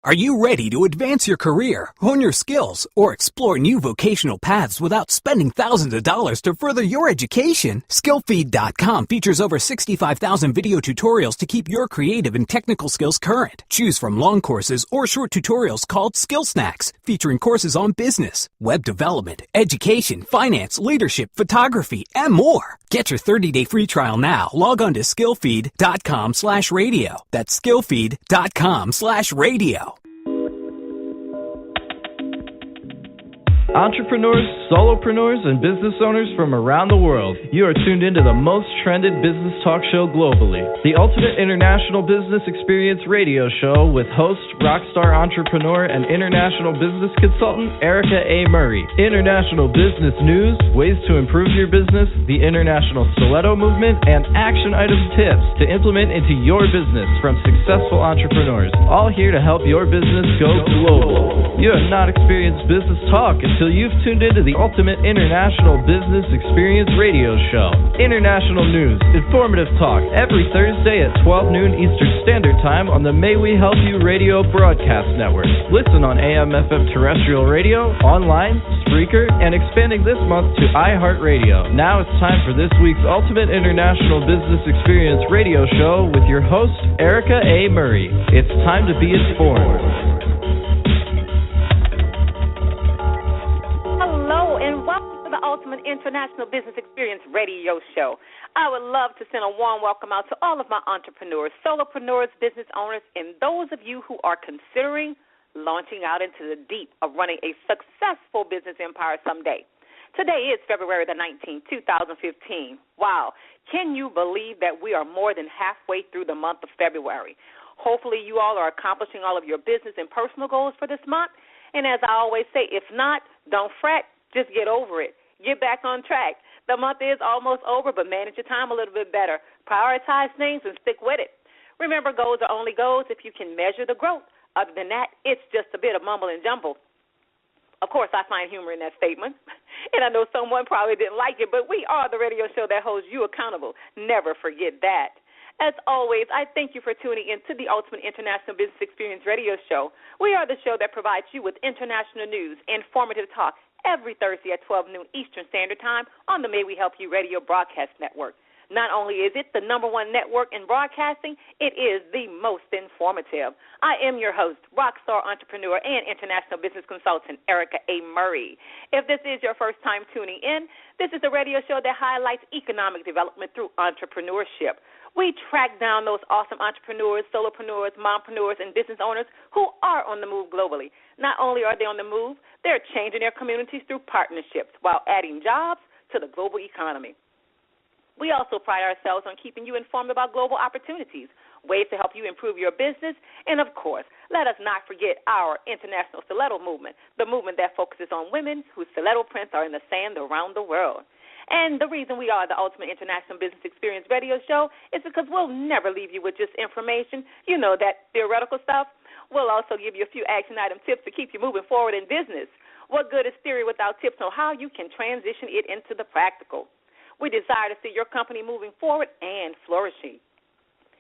Are you ready to advance your career, hone your skills, or explore new vocational paths without spending thousands of dollars to further your education? Skillfeed.com features over 65,000 video tutorials to keep your creative and technical skills current. Choose from long courses or short tutorials called Skill Snacks, featuring courses on business, web development, education, finance, leadership, photography, and more. Get your 30-day free trial now. Log on to skillfeed.com/radio. That's skillfeed.com/radio. Entrepreneurs, solopreneurs, and business owners from around the world, you are tuned into the most trended business talk show globally, the Ultimate International Business Experience Radio Show with host, rockstar entrepreneur, and international business consultant Erica A. Murray. International business news, ways to improve your business, the international stiletto movement, and action item tips to implement into your business from successful entrepreneurs, all here to help your business go global. You have not experienced business talk until you've tuned into the Ultimate International Business Experience Radio Show. International news, informative talk, every Thursday at 12 noon Eastern Standard Time on the May We Help You Radio Broadcast Network. Listen on AM/FM terrestrial radio, online, Spreaker, and expanding this month to iHeartRadio. Now it's time for this week's Ultimate International Business Experience Radio Show with your host, Erica A. Murray. It's time to be informed. Ultimate International Business Experience Radio Show. I would love to send a warm welcome out to all of my entrepreneurs, solopreneurs, business owners, and those of you who are considering launching out into the deep of running a successful business empire someday. Today is February the 19th, 2015. Wow. Can you believe that we are more than halfway through the month of February? Hopefully you all are accomplishing all of your business and personal goals for this month. And as I always say, if not, don't fret. Just get over it. Get back on track. The month is almost over, but manage your time a little bit better. Prioritize things and stick with it. Remember, goals are only goals if you can measure the growth. Other than that, it's just a bit of mumble and jumble. Of course, I find humor in that statement, and I know someone probably didn't like it, but we are the radio show that holds you accountable. Never forget that. As always, I thank you for tuning in to the Ultimate International Business Experience Radio Show. We are the show that provides you with international news, informative talk, every Thursday at 12 noon Eastern Standard Time on the May We Help You Radio Broadcast Network. Not only is it the #1 network in broadcasting, it is the most informative. I am your host, rockstar entrepreneur and international business consultant, Erica A. Murray. If this is your first time tuning in, this is a radio show that highlights economic development through entrepreneurship. We track down those awesome entrepreneurs, solopreneurs, mompreneurs, and business owners who are on the move globally. Not only are they on the move, they're changing their communities through partnerships while adding jobs to the global economy. We also pride ourselves on keeping you informed about global opportunities, ways to help you improve your business, and, of course, let us not forget our international stiletto movement, the movement that focuses on women whose stiletto prints are in the sand around the world. And the reason we are the Ultimate International Business Experience Radio Show is because we'll never leave you with just information, you know, that theoretical stuff. We'll also give you a few action item tips to keep you moving forward in business. What good is theory without tips on how you can transition it into the practical? We desire to see your company moving forward and flourishing.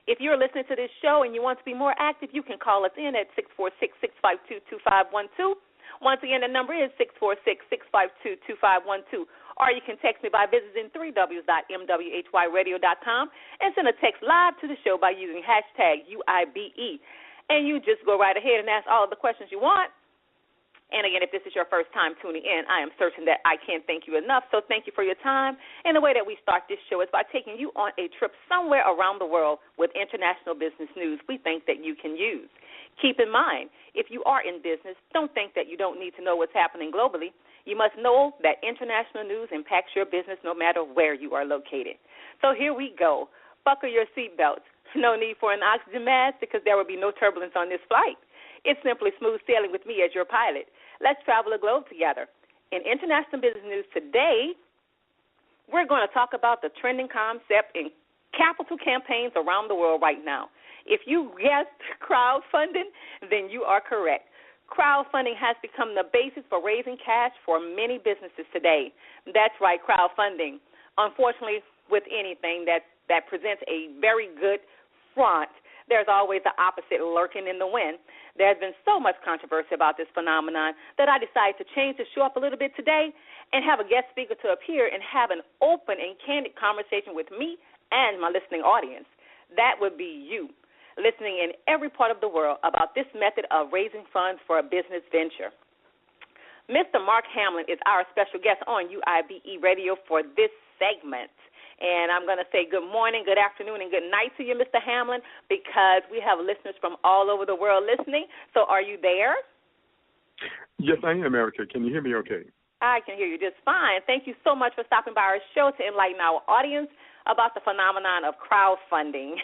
If you're listening to this show and you want to be more active, you can call us in at 646-652-2512. Once again, the number is 646-652-2512. Or you can text me by visiting www.mwhyradio.com and send a text live to the show by using hashtag UIBE. And you just go right ahead and ask all of the questions you want. And again, if this is your first time tuning in, I am certain that I can't thank you enough, so thank you for your time. And the way that we start this show is by taking you on a trip somewhere around the world with international business news we think that you can use. Keep in mind, if you are in business, don't think that you don't need to know what's happening globally. You must know that international news impacts your business no matter where you are located. So here we go. Buckle your seatbelts. No need for an oxygen mask because there will be no turbulence on this flight. It's simply smooth sailing with me as your pilot. Let's travel the globe together. In international business news today, we're going to talk about the trending concept in capital campaigns around the world right now. If you guessed crowdfunding, then you are correct. Crowdfunding has become the basis for raising cash for many businesses today. That's right, crowdfunding. Unfortunately, with anything that presents a very good front, there's always the opposite lurking in the wind. There has been so much controversy about this phenomenon that I decided to change the show up a little bit today and have a guest speaker to appear and have an open and candid conversation with me and my listening audience. That would be you, listening in every part of the world about this method of raising funds for a business venture. Mr. Mark Hamlin is our special guest on UIBE Radio for this segment. And I'm going to say good morning, good afternoon, and good night to you, Mr. Hamlin, because we have listeners from all over the world listening. So are you there? Yes, I am, Erica. Can you hear me okay? I can hear you just fine. Thank you so much for stopping by our show to enlighten our audience about the phenomenon of crowdfunding.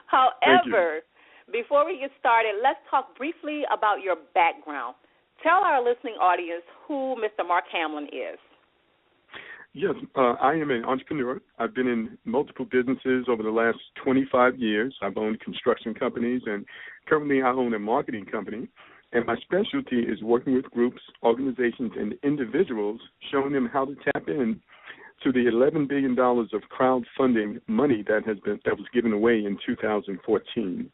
However, before we get started, let's talk briefly about your background. Tell our listening audience who Mr. Mark Hamlin is. Yes, I am an entrepreneur. I've been in multiple businesses over the last 25 years. I've owned construction companies, and currently I own a marketing company. And my specialty is working with groups, organizations, and individuals, showing them how to tap in to the $11 billion of crowdfunding money that was given away in 2014.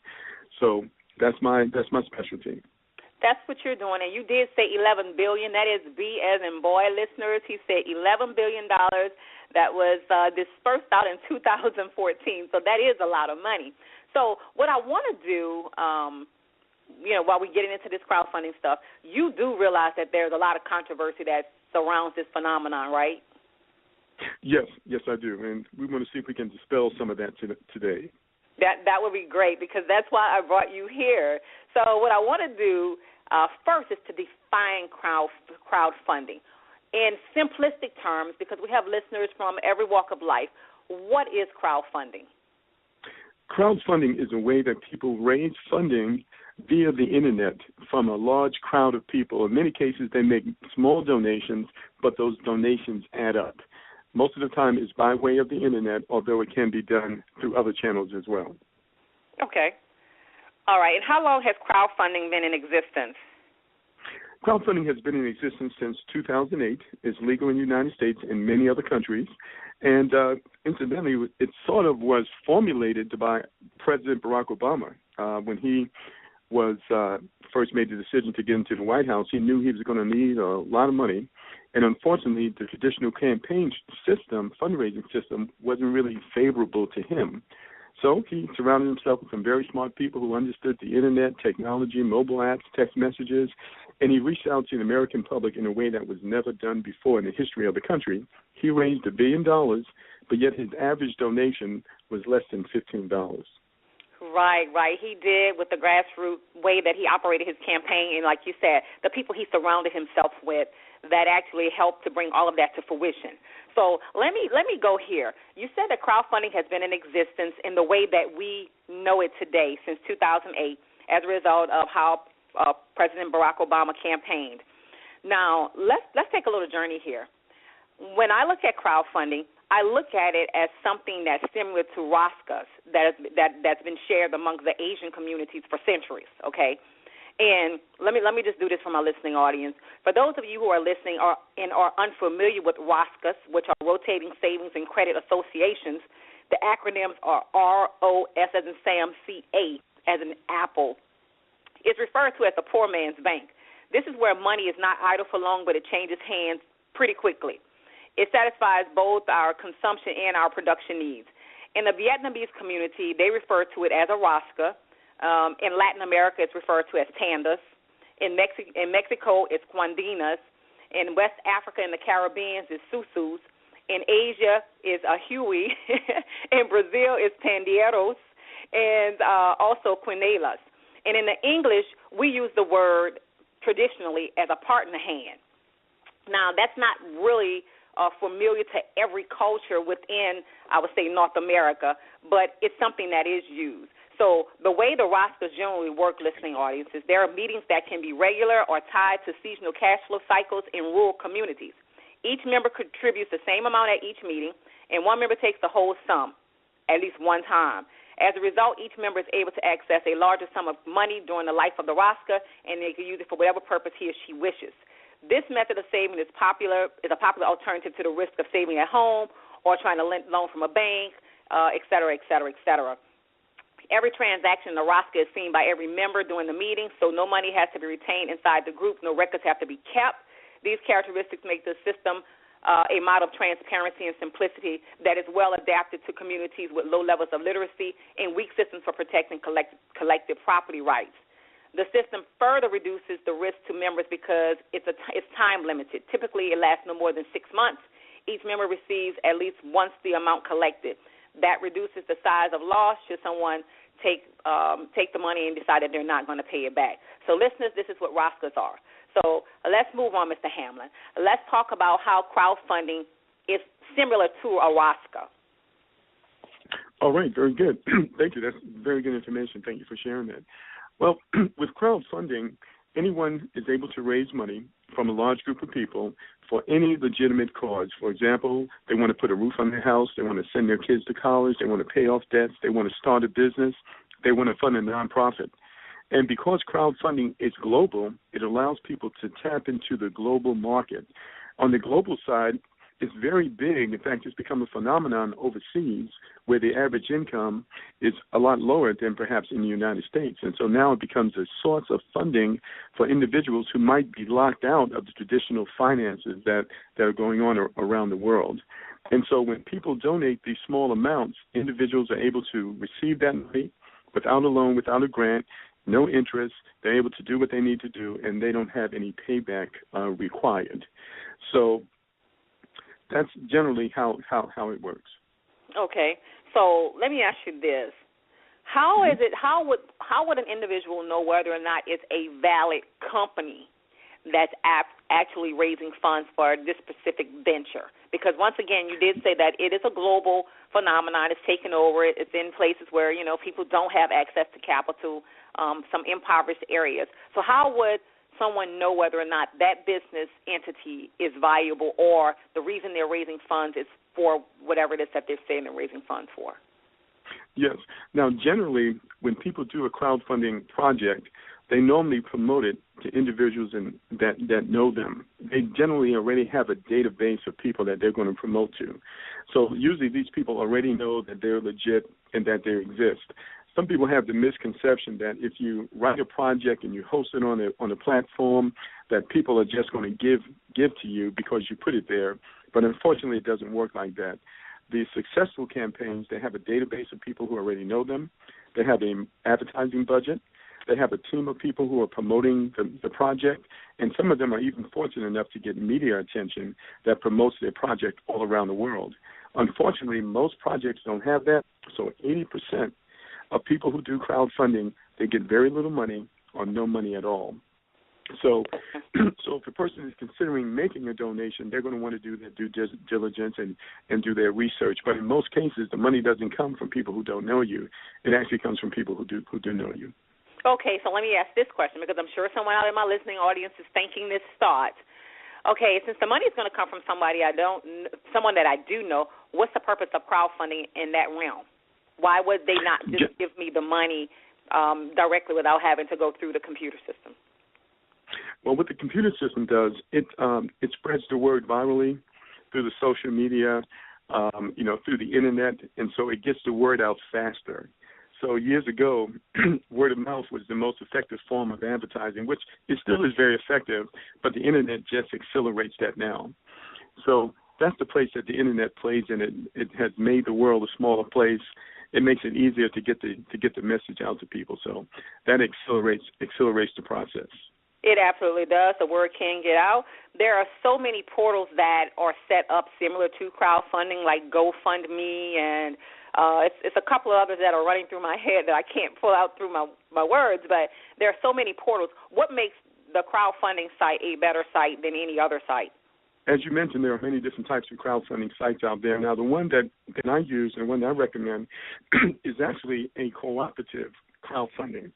So that's my specialty. That's what you're doing, and you did say $11 billion. That is B as in boy, listeners. He said $11 billion that was dispersed out in 2014. So that is a lot of money. So what I want to do, while we're getting into this crowdfunding stuff, you do realize that there's a lot of controversy that surrounds this phenomenon, right? Yes, I do, and we want to see if we can dispel some of that today. That would be great, because that's why I brought you here. So what I want to do first is to define crowdfunding in simplistic terms, because we have listeners from every walk of life. What is crowdfunding? Crowdfunding is a way that people raise funding via the Internet from a large crowd of people. In many cases, they make small donations, but those donations add up. Most of the time it's by way of the Internet, although it can be done through other channels as well. Okay. All right. And how long has crowdfunding been in existence? Crowdfunding has been in existence since 2008. It's legal in the United States and many other countries. And incidentally, it sort of was formulated by President Barack Obama. When he was first made the decision to get into the White House, he knew he was going to need a lot of money. And unfortunately, the traditional campaign system, fundraising system, wasn't really favorable to him. So he surrounded himself with some very smart people who understood the Internet, technology, mobile apps, text messages, and he reached out to the American public in a way that was never done before in the history of the country. He raised $1 billion, but yet his average donation was less than $15. Right. He did with the grassroots way that he operated his campaign, and like you said, the people he surrounded himself with that actually helped to bring all of that to fruition. So let me go here. You said that crowdfunding has been in existence in the way that we know it today since 2008 as a result of how President Barack Obama campaigned. Now, let's take a little journey here. When I look at crowdfunding, I look at it as something that's similar to Roscas that's been shared among the Asian communities for centuries, okay? And let me just do this for my listening audience. For those of you who are listening and are unfamiliar with Roscas, which are Rotating Savings and Credit Associations, the acronyms are ROS as in Sam, CA as in Apple. It's referred to as the poor man's bank. This is where money is not idle for long, but it changes hands pretty quickly. It satisfies both our consumption and our production needs. In the Vietnamese community, they refer to it as a Rosca. In Latin America, it's referred to as tandas. In Mexico, it's cuandinas. In West Africa and the Caribbean, it's susus. In Asia, it's a huey. In Brazil, it's pandeiros. And also quineilas. And in the English, we use the word traditionally as a part in the hand. Now, that's not really familiar to every culture within, I would say, North America, but it's something that is used. So the way the Roscas generally work, listening audiences, there are meetings that can be regular or tied to seasonal cash flow cycles in rural communities. Each member contributes the same amount at each meeting, and one member takes the whole sum at least one time. As a result, each member is able to access a larger sum of money during the life of the Rosca, and they can use it for whatever purpose he or she wishes. This method of saving is a popular alternative to the risk of saving at home or trying to loan from a bank, et cetera, et cetera, et cetera. Every transaction in the roster is seen by every member during the meeting, so no money has to be retained inside the group. No records have to be kept. These characteristics make the system a model of transparency and simplicity that is well adapted to communities with low levels of literacy and weak systems for protecting collective property rights. The system further reduces the risk to members because it's time limited. Typically, it lasts no more than 6 months. Each member receives at least once the amount collected. That reduces the size of loss should someone take the money and decide that they're not going to pay it back. So, listeners, this is what ROSCAs are. So let's move on, Mr. Hamlin. Let's talk about how crowdfunding is similar to a ROSCA. All right, very good. Thank you. That's very good information. Thank you for sharing that. Well, with crowdfunding, anyone is able to raise money from a large group of people for any legitimate cause. For example, they want to put a roof on their house, they want to send their kids to college, they want to pay off debts, they want to start a business, they want to fund a nonprofit. And because crowdfunding is global, it allows people to tap into the global market. On the global side, it's very big. In fact, it's become a phenomenon overseas where the average income is a lot lower than perhaps in the United States. And so now it becomes a source of funding for individuals who might be locked out of the traditional finances that are going on around the world. And so when people donate these small amounts, individuals are able to receive that money without a loan, without a grant, no interest. They're able to do what they need to do, and they don't have any payback required. So that's generally how it works. Okay. So let me ask you this. How would an individual know whether or not it's a valid company that's actually raising funds for this specific venture? Because once again, you did say that it is a global phenomenon. It's taken over. It's in places where, people don't have access to capital, some impoverished areas. So how would someone know whether or not that business entity is viable or the reason they're raising funds is for whatever it is that they're saying they're raising funds for? Yes. Now, generally, when people do a crowdfunding project, they normally promote it to individuals that know them. They generally already have a database of people that they're going to promote to. So usually these people already know that they're legit and that they exist. Some people have the misconception that if you write a project and you host it on a platform, that people are just going to give to you because you put it there. But unfortunately, it doesn't work like that. The successful campaigns, they have a database of people who already know them. They have an advertising budget. They have a team of people who are promoting the project, and some of them are even fortunate enough to get media attention that promotes their project all around the world. Unfortunately, most projects don't have that, so 80% of people who do crowdfunding, they get very little money or no money at all. So if a person is considering making a donation, they're going to want to do their due diligence and do their research. But in most cases, the money doesn't come from people who don't know you. It actually comes from people who do know you. Okay, so let me ask this question, because I'm sure someone out in my listening audience is thinking this thought. Okay, since the money is going to come from someone that I do know, what's the purpose of crowdfunding in that realm? Why would they not just give me the money directly without having to go through the computer system? Well, what the computer system does, it spreads the word virally through the social media, through the internet, and so it gets the word out faster. So years ago, word of mouth was the most effective form of advertising, which it still is very effective, but the internet just accelerates that now. So that's the place that the internet plays in. It has made the world a smaller place. It makes it easier to get the message out to people. So that accelerates the process. It absolutely does. The word can get out. There are so many portals that are set up similar to crowdfunding, like GoFundMe, and it's a couple of others that are running through my head that I can't pull out through my words, but there are so many portals. What makes the crowdfunding site a better site than any other site? As you mentioned, there are many different types of crowdfunding sites out there. Now, the one that I use and the one that I recommend is actually a cooperative crowdfunding.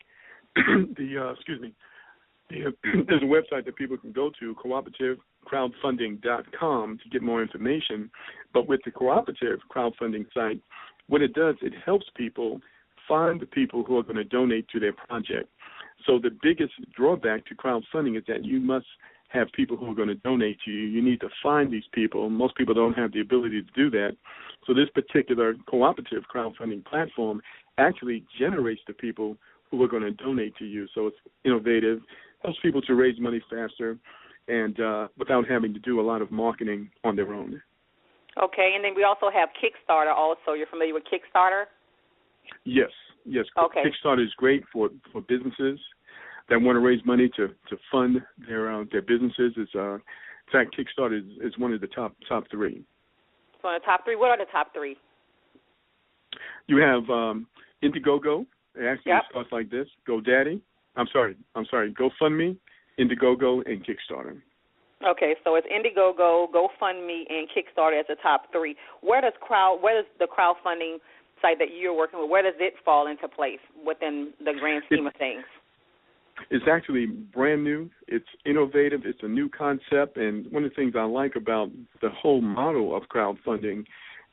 There's a website that people can go to, cooperativecrowdfunding.com, to get more information. But with the cooperative crowdfunding site, what it does, it helps people find the people who are going to donate to their project. So the biggest drawback to crowdfunding is that you must have people who are going to donate to you. You need to find these people. Most people don't have the ability to do that. So this particular cooperative crowdfunding platform actually generates the people who are going to donate to you. So it's innovative, helps people to raise money faster, and without having to do a lot of marketing on their own. Okay, and then we also have Kickstarter also. You're familiar with Kickstarter? Yes. Okay. Kickstarter is great for businesses that want to raise money to fund their businesses. In fact, Kickstarter is one of the top three. So in the top three, what are the top three? You have Indiegogo. It actually starts like this: GoDaddy. I'm sorry, GoFundMe, Indiegogo, and Kickstarter. Okay, so it's Indiegogo, GoFundMe, and Kickstarter as the top three. Where does the crowdfunding site that you're working with, where does it fall into place within the grand scheme of things? It's actually brand new. It's innovative. It's a new concept. And one of the things I like about the whole model of crowdfunding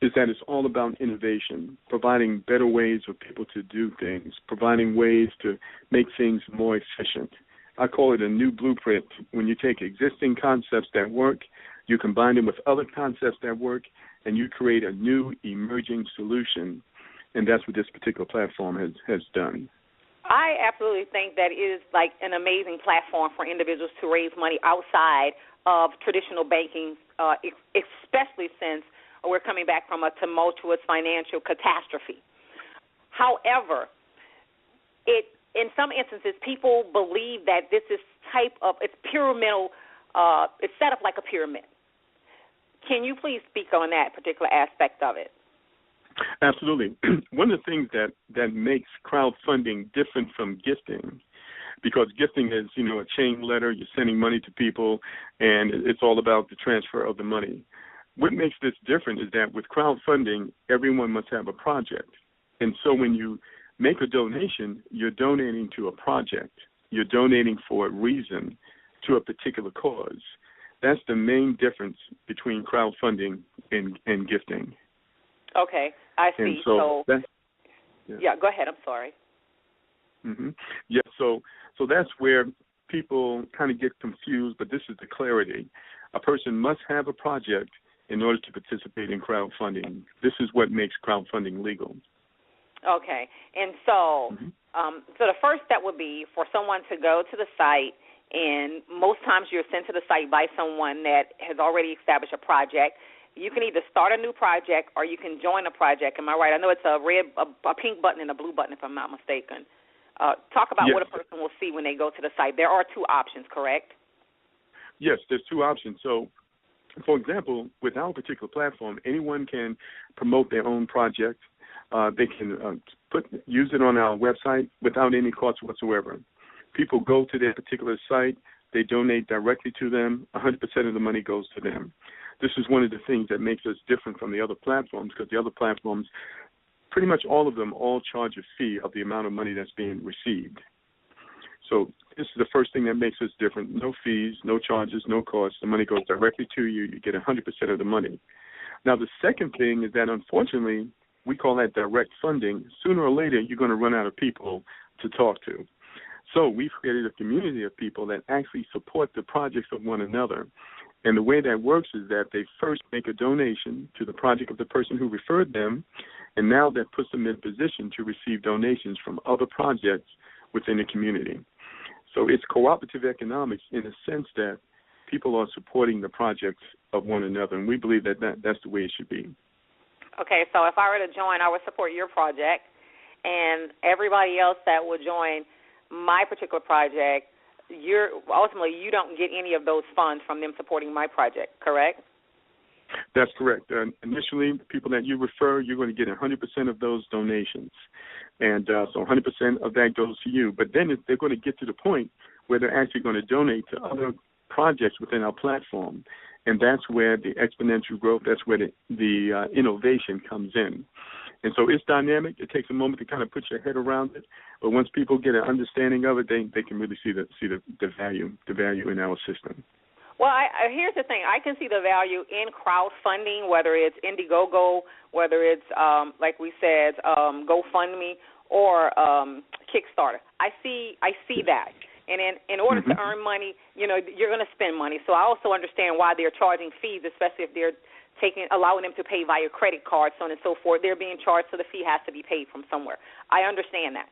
is that it's all about innovation, providing better ways for people to do things, providing ways to make things more efficient. I call it a new blueprint. When you take existing concepts that work, you combine them with other concepts that work, and you create a new emerging solution. And that's what this particular platform has done. I absolutely think that it is like an amazing platform for individuals to raise money outside of traditional banking, especially since we're coming back from a tumultuous financial catastrophe. However, in some instances, people believe that this is it's pyramidal, it's set up like a pyramid. Can you please speak on that particular aspect of it? Absolutely. One of the things that makes crowdfunding different from gifting, because gifting is, a chain letter, you're sending money to people, and it's all about the transfer of the money. What makes this different is that with crowdfunding, everyone must have a project. And so when you make a donation, you're donating to a project. You're donating for a reason, to a particular cause. That's the main difference between crowdfunding and gifting. Okay, I see. And so go ahead. I'm sorry. Mm-hmm. Yeah, so that's where people kind of get confused, but this is the clarity. A person must have a project in order to participate in crowdfunding. This is what makes crowdfunding legal. Okay, and so so the first step would be for someone to go to the site, and most times you're sent to the site by someone that has already established a project. You can either start a new project or you can join a project. Am I right? I know it's a pink button and a blue button, if I'm not mistaken. Talk about what a person will see when they go to the site. There are two options, correct? Yes, there's two options. So, for example, with our particular platform, anyone can promote their own project. They can use it on our website without any cost whatsoever. People go to their particular site. They donate directly to them. 100% of the money goes to them. This is one of the things that makes us different from the other platforms, because the other platforms, pretty much all of them, charge a fee of the amount of money that's being received. So this is the first thing that makes us different. No fees, no charges, no costs. The money goes directly to you. You get 100% of the money. Now, the second thing is that, unfortunately, we call that direct funding. Sooner or later, you're going to run out of people to talk to. So we've created a community of people that actually support the projects of one another. And the way that works is that they first make a donation to the project of the person who referred them, and now that puts them in position to receive donations from other projects within the community. So it's cooperative economics in the sense that people are supporting the projects of one another, and we believe that that's the way it should be. Okay, so if I were to join, I would support your project, and everybody else that would join my particular project, ultimately you don't get any of those funds from them supporting my project, correct? That's correct. Initially, the people that you refer, you're going to get 100% of those donations. And so 100% of that goes to you. But then they're going to get to the point where they're actually going to donate to other projects within our platform. And that's where the exponential growth, that's where the innovation comes in. And so it's dynamic. It takes a moment to kind of put your head around it. But once people get an understanding of it, they can really see the value in our system. Well, here's the thing. I can see the value in crowdfunding, whether it's Indiegogo, whether it's, like we said, GoFundMe or Kickstarter. I see that. And in order to earn money, you're going to spend money. So I also understand why they're charging fees, especially if they're allowing them to pay via credit card, so on and so forth. They're being charged, so the fee has to be paid from somewhere. I understand that.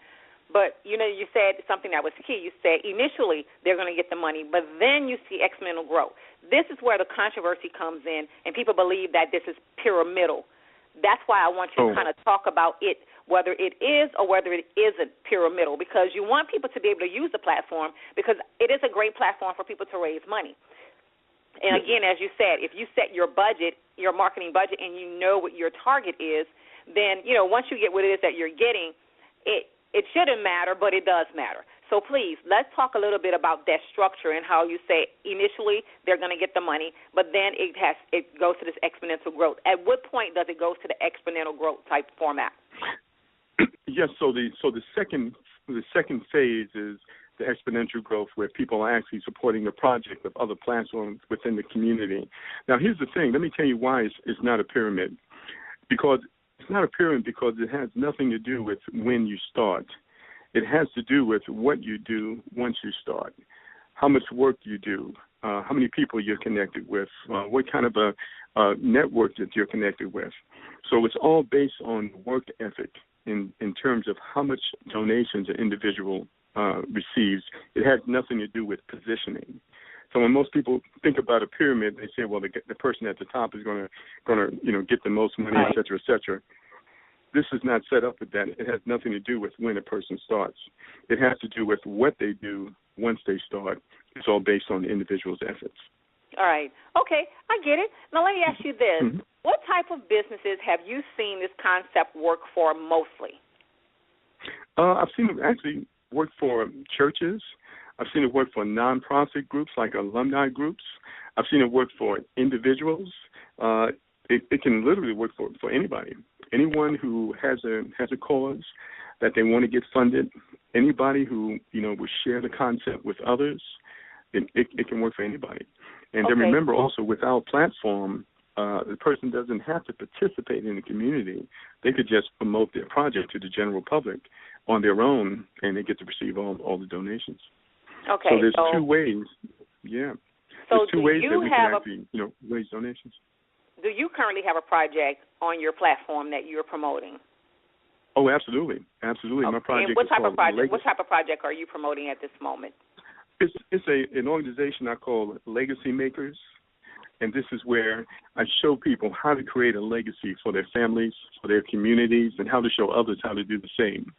But, you said something that was key. You said initially they're going to get the money, but then you see exponential growth. This is where the controversy comes in, and people believe that this is pyramidal. That's why I want you to kind of talk about it, whether it is or whether it isn't pyramidal, because you want people to be able to use the platform because it is a great platform for people to raise money. And, again, as you said, if you set your budget, your marketing budget, and you know what your target is, then, once you get what it is that you're getting, it shouldn't matter, but it does matter. So please, let's talk a little bit about that structure and how you say initially they're going to get the money, but then it goes to this exponential growth. At what point does it go to the exponential growth type format? Yes. So the second phase is the exponential growth, where people are actually supporting the project of other platforms within the community. Now, here's the thing. Let me tell you why it's not a pyramid. Because it's not a pyramid because it has nothing to do with when you start. It has to do with what you do once you start, how much work you do, how many people you're connected with, what kind of a network that you're connected with. So it's all based on work ethic in terms of how much donations an individual receives. It has nothing to do with positioning. So when most people think about a pyramid, they say, well, the person at the top is going to get the most money, et cetera, et cetera. This is not set up with that. It has nothing to do with when a person starts. It has to do with what they do once they start. It's all based on the individual's efforts. All right. Okay, I get it. Now let me ask you this. What type of businesses have you seen this concept work for mostly? I've seen it actually work for churches. I've seen it work for nonprofit groups like alumni groups. I've seen it work for individuals. It can literally work for anybody. Anyone who has a cause that they want to get funded, anybody who, will share the concept with others, it can work for anybody. And then remember also, with our platform, the person doesn't have to participate in the community. They could just promote their project to the general public on their own, and they get to receive all the donations. Okay. So there's two ways. Yeah. So there's two ways that we can actually, raise donations. Do you currently have a project on your platform that you're promoting? Oh, absolutely. Absolutely. Okay. My project and what is type called of project? Legacy. What type of project are you promoting at this moment? It's an organization I call Legacy Makers, and this is where I show people how to create a legacy for their families, for their communities, and how to show others how to do the same.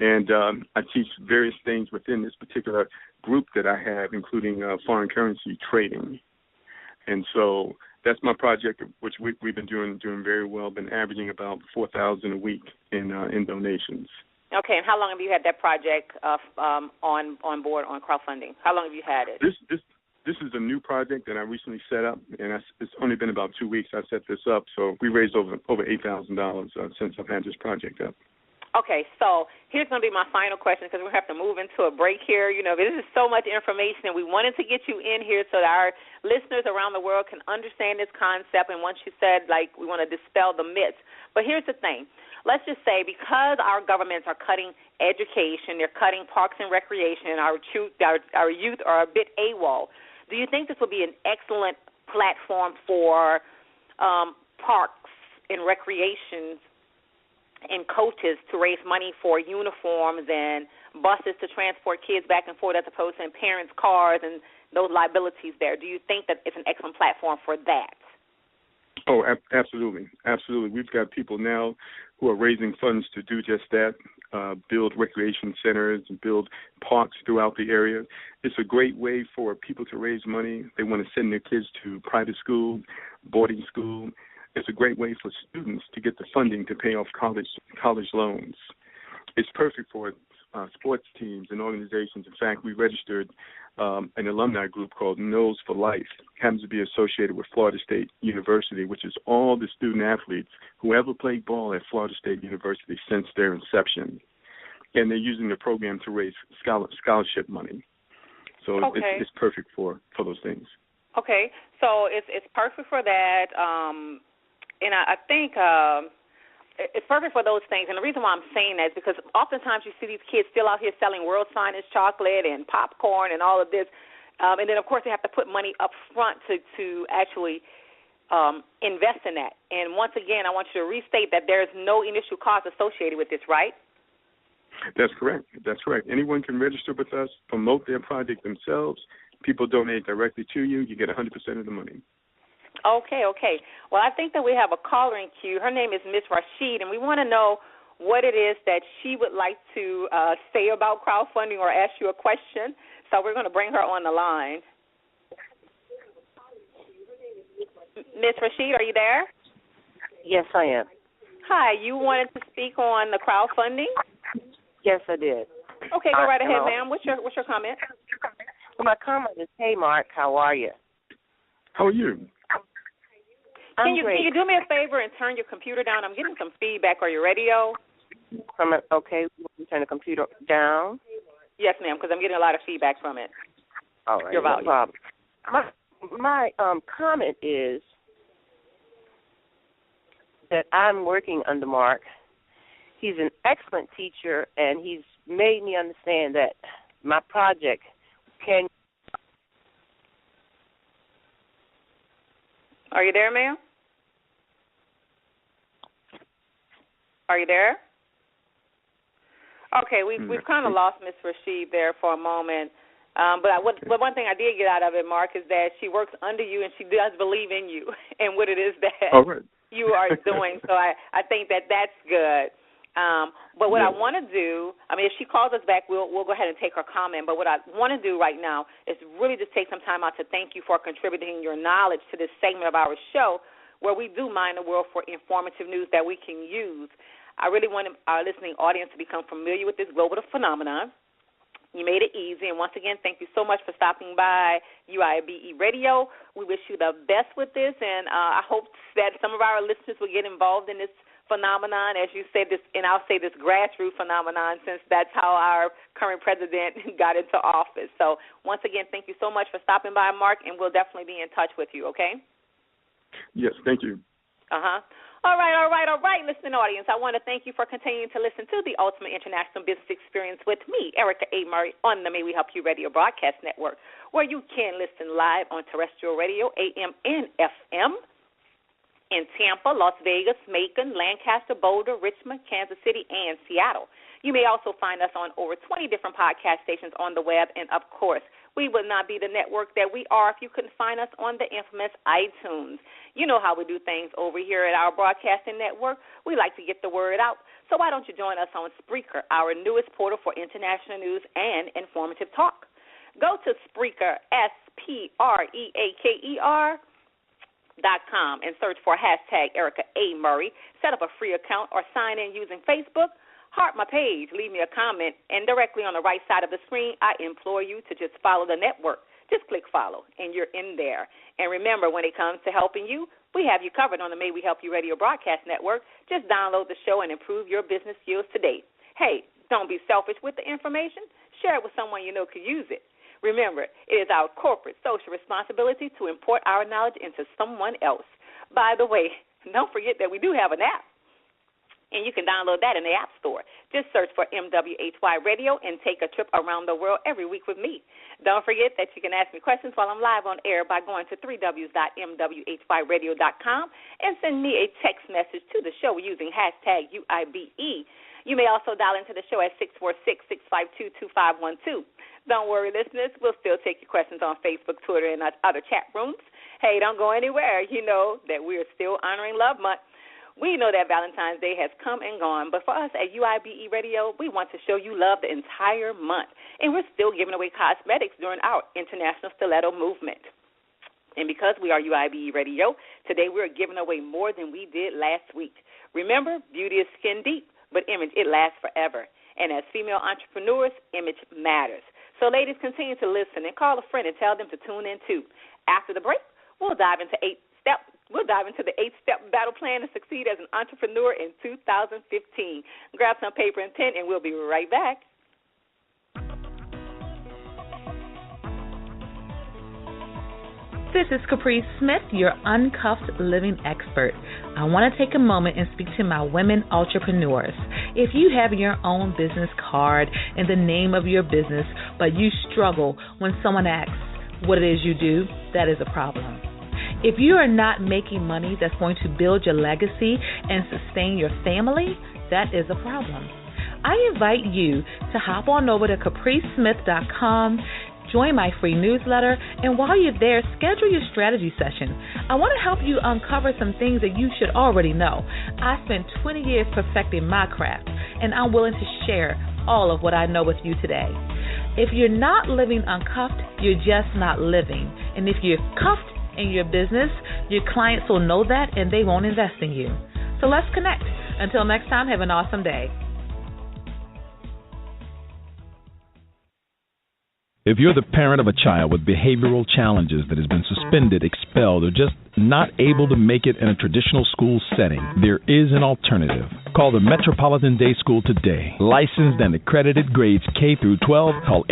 And I teach various things within this particular group that I have, including foreign currency trading. And so that's my project, which we've been doing very well. Been averaging about $4,000 a week in donations. Okay, and how long have you had that project on board on crowdfunding? How long have you had it? This is a new project that I recently set up, and it's only been about 2 weeks I set this up. So we raised over $8,000 since I've had this project up. Okay, so here's going to be my final question because we're going to have to move into a break here. This is so much information, and we wanted to get you in here so that our listeners around the world can understand this concept. And once you said, we want to dispel the myths. But here's the thing. Let's just say because our governments are cutting education, they're cutting parks and recreation, and our youth are a bit AWOL, do you think this will be an excellent platform for parks and recreations and coaches to raise money for uniforms and buses to transport kids back and forth as opposed to in parents' cars and those liabilities there? Do you think that it's an excellent platform for that? Oh, absolutely. Absolutely. We've got people now who are raising funds to do just that, build recreation centers and build parks throughout the area. It's a great way for people to raise money. They want to send their kids to private school, boarding school. It's a great way for students to get the funding to pay off college loans. It's perfect for sports teams and organizations. In fact, we registered an alumni group called Knowles for Life. It happens to be associated with Florida State University, which is all the student athletes who ever played ball at Florida State University since their inception. And they're using the program to raise scholarship money. So it's perfect for those things. Okay, so it's perfect for that. And I think it's perfect for those things. And the reason why I'm saying that is because oftentimes you see these kids still out here selling world finest chocolate and popcorn and all of this. And then, of course, they have to put money up front to actually invest in that. And once again, I want you to restate that there's no initial cost associated with this, right? That's correct. That's correct. Anyone can register with us, promote their project themselves. People donate directly to you. You get 100% of the money. Okay. Well, I think that we have a caller in queue. Her name is Miss Rashid, and we want to know what it is that she would like to say about crowdfunding or ask you a question. So we're going to bring her on the line. Miss Rashid, are you there? Yes, I am. Hi, you wanted to speak on the crowdfunding? Yes, I did. Okay, go right ahead, ma'am. What's your comment? Well, my comment is, hey, Mark, how are you? How are you? Can you do me a favor and turn your computer down? I'm getting some feedback on your radio. Okay, you turn the computer down? Yes, ma'am, because I'm getting a lot of feedback from it. All right, your volume. No problem. My comment is that I'm working under Mark. He's an excellent teacher, and he's made me understand that my project can... Are you there, ma'am? Are you there? Okay, we've kind of lost Miss Rashid there for a moment. But one thing I did get out of it, Mark, is that she works under you and she does believe in you and what it is that you are doing. So I think that that's good. But what I want to do, I mean, if she calls us back, we'll go ahead and take her comment. But what I want to do right now is really just take some time out to thank you for contributing your knowledge to this segment of our show where we do mine the world for informative news that we can use. I really want our listening audience to become familiar with this global phenomenon. You made it easy. And once again, thank you so much for stopping by UIBE Radio. We wish you the best with this, and I hope that some of our listeners will get involved in this phenomenon, as you said, this, and I'll say this grassroots phenomenon, since that's how our current president got into office. So once again, thank you so much for stopping by, Mark, and we'll definitely be in touch with you, okay? Yes, thank you. All right, listening audience, I want to thank you for continuing to listen to the Ultimate International Business Experience with me, Erica A. Murray, on the May We Help You Radio Broadcast Network, where you can listen live on terrestrial radio, AM and FM, in Tampa, Las Vegas, Macon, Lancaster, Boulder, Richmond, Kansas City, and Seattle. You may also find us on over 20 different podcast stations on the web, and, of course, we would not be the network that we are if you couldn't find us on the infamous iTunes. You know how we do things over here at our broadcasting network. We like to get the word out. So why don't you join us on Spreaker, our newest portal for international news and informative talk. Go to Spreaker, SPREAKER.com, and search for hashtag Erica A. Murray. Set up a free account or sign in using Facebook. Heart my page, leave me a comment, and directly on the right side of the screen, I implore you to just follow the network. Just click follow, and you're in there. And remember, when it comes to helping you, we have you covered on the May We Help You Radio Broadcast Network. Just download the show and improve your business skills today. Hey, don't be selfish with the information. Share it with someone you know could use it. Remember, it is our corporate social responsibility to import our knowledge into someone else. By the way, don't forget that we do have an app, and you can download that in the App Store. Just search for MWHY Radio and take a trip around the world every week with me. Don't forget that you can ask me questions while I'm live on air by going to www.mwhyradio.com and send me a text message to the show using hashtag UIBE. You may also dial into the show at 646-652-2512. Don't worry, listeners, we'll still take your questions on Facebook, Twitter, and other chat rooms. Hey, don't go anywhere. You know that we're still honoring Love Month. We know that Valentine's Day has come and gone, but for us at UIBE Radio, we want to show you love the entire month, and we're still giving away cosmetics during our International Stiletto Movement. And because we are UIBE Radio, today we're giving away more than we did last week. Remember, beauty is skin deep, but image, it lasts forever. And as female entrepreneurs, image matters. So ladies, continue to listen and call a friend and tell them to tune in too. After the break, we'll dive into the 8-step battle plan to succeed as an entrepreneur in 2015. Grab some paper and pen, and we'll be right back. This is Caprice Smith, your uncuffed living expert. I want to take a moment and speak to my women entrepreneurs. If you have your own business card in the name of your business, but you struggle when someone asks what it is you do, that is a problem. If you are not making money that's going to build your legacy and sustain your family, that is a problem. I invite you to hop on over to capricesmith.com, join my free newsletter, and while you're there, schedule your strategy session. I want to help you uncover some things that you should already know. I spent 20 years perfecting my craft, and I'm willing to share all of what I know with you today. If you're not living uncuffed, you're just not living. And if you're cuffed in your business, your clients will know that and they won't invest in you. So let's connect. Until next time, have an awesome day. If you're the parent of a child with behavioral challenges that has been suspended, expelled, or just not able to make it in a traditional school setting, there is an alternative. Call the Metropolitan Day School today. Licensed and accredited grades K through 12. Call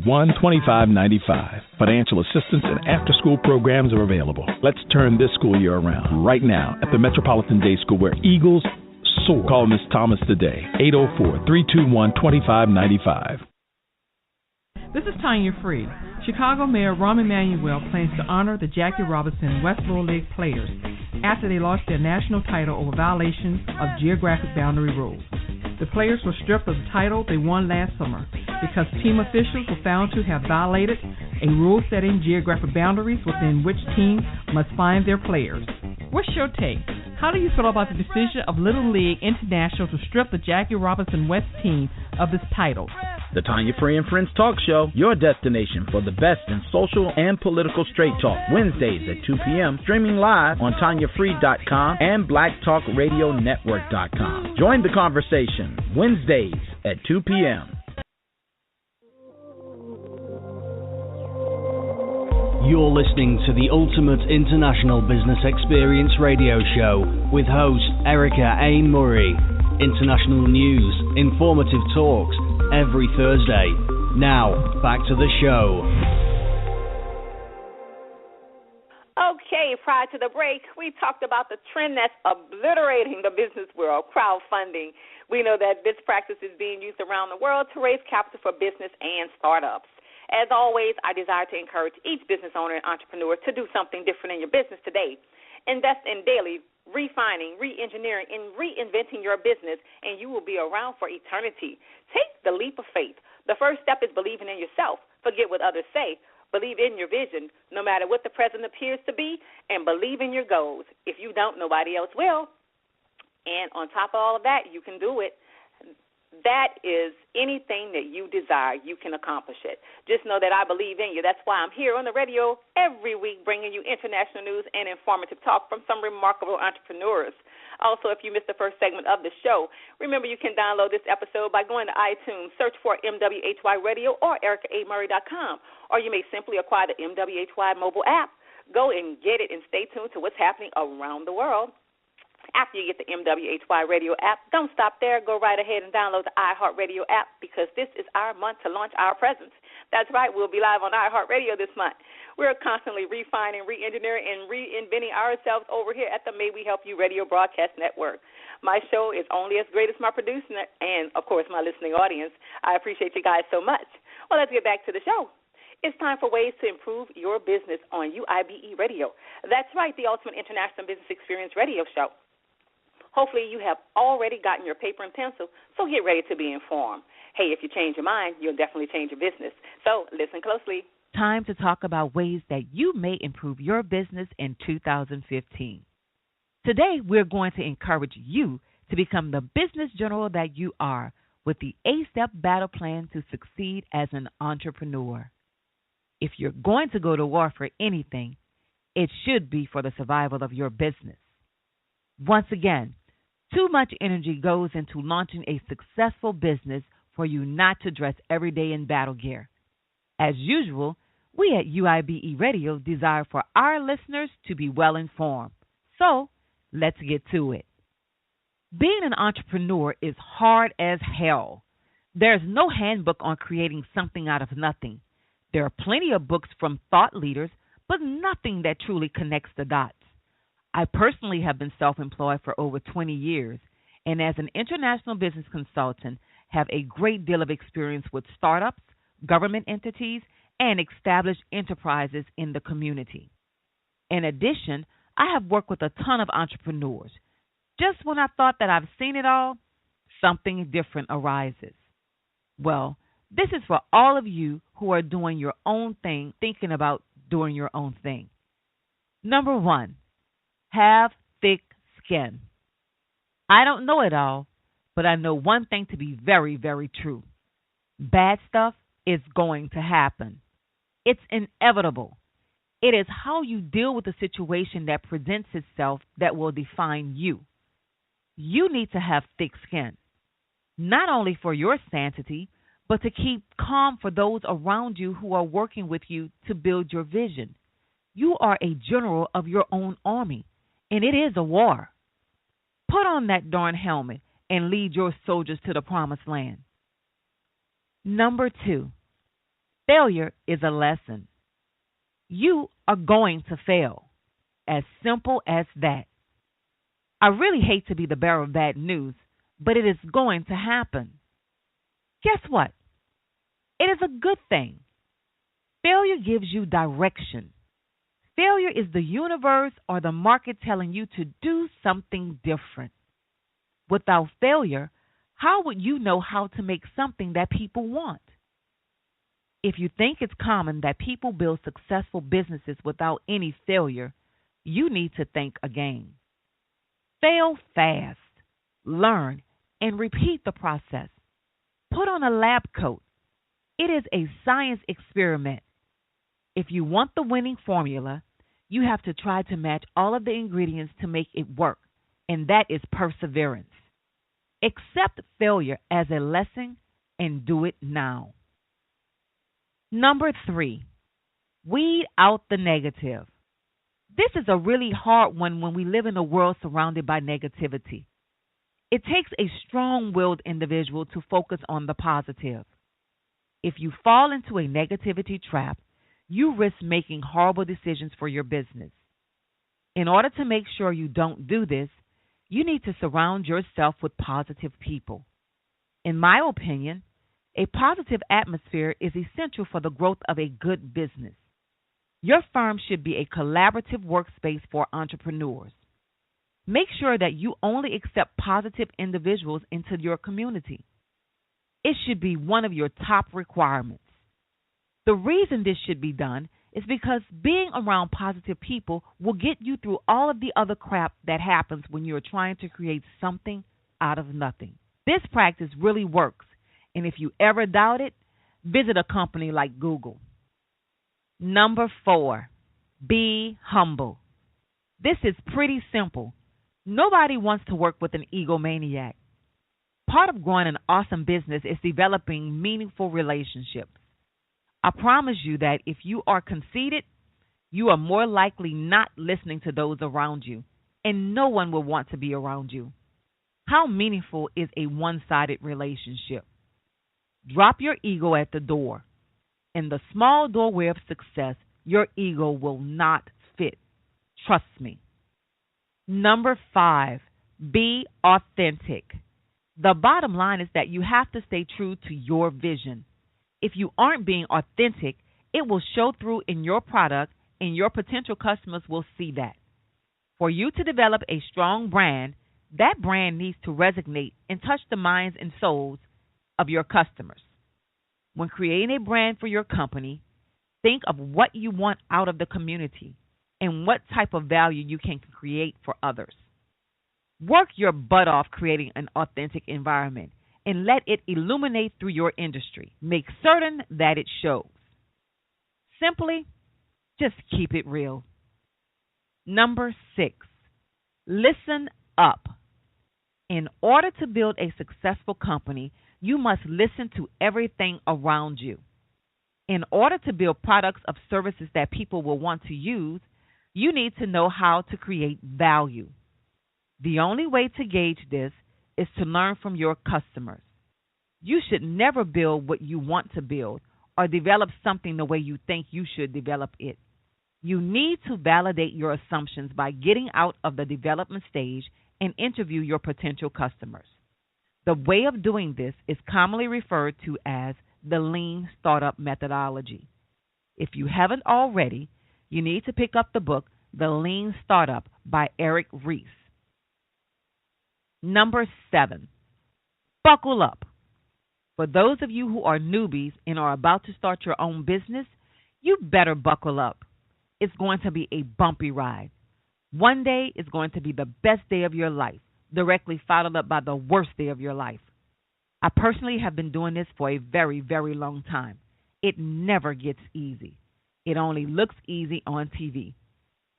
804-321-2595. Financial assistance and after-school programs are available. Let's turn this school year around right now at the Metropolitan Day School, where Eagles soar. Call Ms. Thomas today. 804-321-2595. This is Tanya Freed. Chicago Mayor Rahm Emanuel plans to honor the Jackie Robinson West Little League players after they lost their national title over violations of geographic boundary rules. The players were stripped of the title they won last summer because team officials were found to have violated a rule setting geographic boundaries within which teams must find their players. What's your take? How do you feel about the decision of Little League International to strip the Jackie Robinson West team of this title? The Tanya Free and Friends Talk Show, your destination for the best in social and political straight talk. Wednesdays at 2 p.m., streaming live on TanyaFree.com and BlackTalkRadioNetwork.com. Join the conversation Wednesdays at 2 p.m. You're listening to the Ultimate International Business Experience Radio Show with host Erica A. Murray. International news, informative talks, every Thursday. Now, back to the show. Okay, prior to the break, we talked about the trend that's obliterating the business world, crowdfunding. We know that this practice is being used around the world to raise capital for business and startups. As always, I desire to encourage each business owner and entrepreneur to do something different in your business today. Invest in daily refining, re-engineering, and reinventing your business, and you will be around for eternity. Take the leap of faith. The first step is believing in yourself. Forget what others say. Believe in your vision, no matter what the present appears to be, and believe in your goals. If you don't, nobody else will. And on top of all of that, you can do it. That is anything that you desire, you can accomplish it. Just know that I believe in you. That's why I'm here on the radio every week bringing you international news and informative talk from some remarkable entrepreneurs. Also, if you missed the first segment of the show, remember you can download this episode by going to iTunes, search for MWHY Radio or EricaAMurray.com, or you may simply acquire the MWHY mobile app. Go and get it and stay tuned to what's happening around the world. After you get the MWHY Radio app, don't stop there. Go right ahead and download the iHeartRadio app because this is our month to launch our presence. That's right. We'll be live on iHeartRadio this month. We're constantly refining, re-engineering, and reinventing ourselves over here at the May We Help You Radio Broadcast Network. My show is only as great as my producer and, of course, my listening audience. I appreciate you guys so much. Well, let's get back to the show. It's time for ways to improve your business on UIBE Radio. That's right, the Ultimate International Business Experience Radio Show. Hopefully you have already gotten your paper and pencil, so get ready to be informed. Hey, if you change your mind, you'll definitely change your business. So listen closely. Time to talk about ways that you may improve your business in 2015. Today, we're going to encourage you to become the business general that you are with the 8-step battle plan to succeed as an entrepreneur. If you're going to go to war for anything, it should be for the survival of your business. Once again, too much energy goes into launching a successful business for you not to dress every day in battle gear. As usual, we at UIBE Radio desire for our listeners to be well informed. So, let's get to it. Being an entrepreneur is hard as hell. There's no handbook on creating something out of nothing. There are plenty of books from thought leaders, but nothing that truly connects the dots. I personally have been self-employed for over 20 years, and as an international business consultant, have a great deal of experience with startups, government entities, and established enterprises in the community. In addition, I have worked with a ton of entrepreneurs. Just when I thought that I've seen it all, something different arises. Well, this is for all of you who are doing your own thing, thinking about doing your own thing. Number 1, have thick skin. I don't know it all, but I know one thing to be very, very true. Bad stuff is going to happen. It's inevitable. It is how you deal with the situation that presents itself that will define you. You need to have thick skin, not only for your sanity, but to keep calm for those around you who are working with you to build your vision. You are a general of your own army, and it is a war. Put on that darn helmet and lead your soldiers to the promised land. Number 2, failure is a lesson. You are going to fail. As simple as that. I really hate to be the bearer of bad news, but it is going to happen. Guess what? It is a good thing. Failure gives you direction. Failure is the universe or the market telling you to do something different. Without failure, how would you know how to make something that people want? If you think it's common that people build successful businesses without any failure, you need to think again. Fail fast, learn, and repeat the process. Put on a lab coat. It is a science experiment. If you want the winning formula, you have to try to match all of the ingredients to make it work, and that is perseverance. Accept failure as a lesson and do it now. Number 3, weed out the negative. This is a really hard one when we live in a world surrounded by negativity. It takes a strong-willed individual to focus on the positive. If you fall into a negativity trap, you risk making horrible decisions for your business. In order to make sure you don't do this, you need to surround yourself with positive people. In my opinion, a positive atmosphere is essential for the growth of a good business. Your firm should be a collaborative workspace for entrepreneurs. Make sure that you only accept positive individuals into your community. It should be one of your top requirements. The reason this should be done is because being around positive people will get you through all of the other crap that happens when you're trying to create something out of nothing. This practice really works, and if you ever doubt it, visit a company like Google. Number 4, be humble. This is pretty simple. Nobody wants to work with an egomaniac. Part of growing an awesome business is developing meaningful relationships. I promise you that if you are conceited, you are more likely not listening to those around you, and no one will want to be around you. How meaningful is a one-sided relationship? Drop your ego at the door. In the small doorway of success, your ego will not fit. Trust me. Number 5, be authentic. The bottom line is that you have to stay true to your vision. If you aren't being authentic, it will show through in your product, and your potential customers will see that. For you to develop a strong brand, that brand needs to resonate and touch the minds and souls of your customers. When creating a brand for your company, think of what you want out of the community and what type of value you can create for others. Work your butt off creating an authentic environment and let it illuminate through your industry. Make certain that it shows. Simply, just keep it real. Number 6, listen up. In order to build a successful company, you must listen to everything around you. In order to build products or services that people will want to use, you need to know how to create value. The only way to gauge this is to learn from your customers. You should never build what you want to build or develop something the way you think you should develop it. You need to validate your assumptions by getting out of the development stage and interview your potential customers. The way of doing this is commonly referred to as the lean startup methodology. If you haven't already, you need to pick up the book, The Lean Startup by Eric Ries. Number 7, buckle up. For those of you who are newbies and are about to start your own business, you better buckle up. It's going to be a bumpy ride. One day is going to be the best day of your life, directly followed up by the worst day of your life. I personally have been doing this for a very, very long time. It never gets easy. It only looks easy on TV.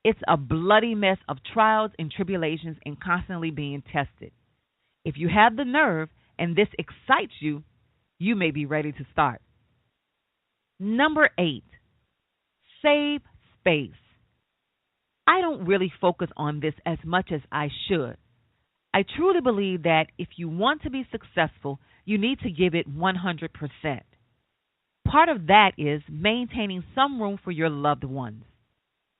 It's a bloody mess of trials and tribulations and constantly being tested. If you have the nerve and this excites you, you may be ready to start. Number 8, save space. I don't really focus on this as much as I should. I truly believe that if you want to be successful, you need to give it 100%. Part of that is maintaining some room for your loved ones.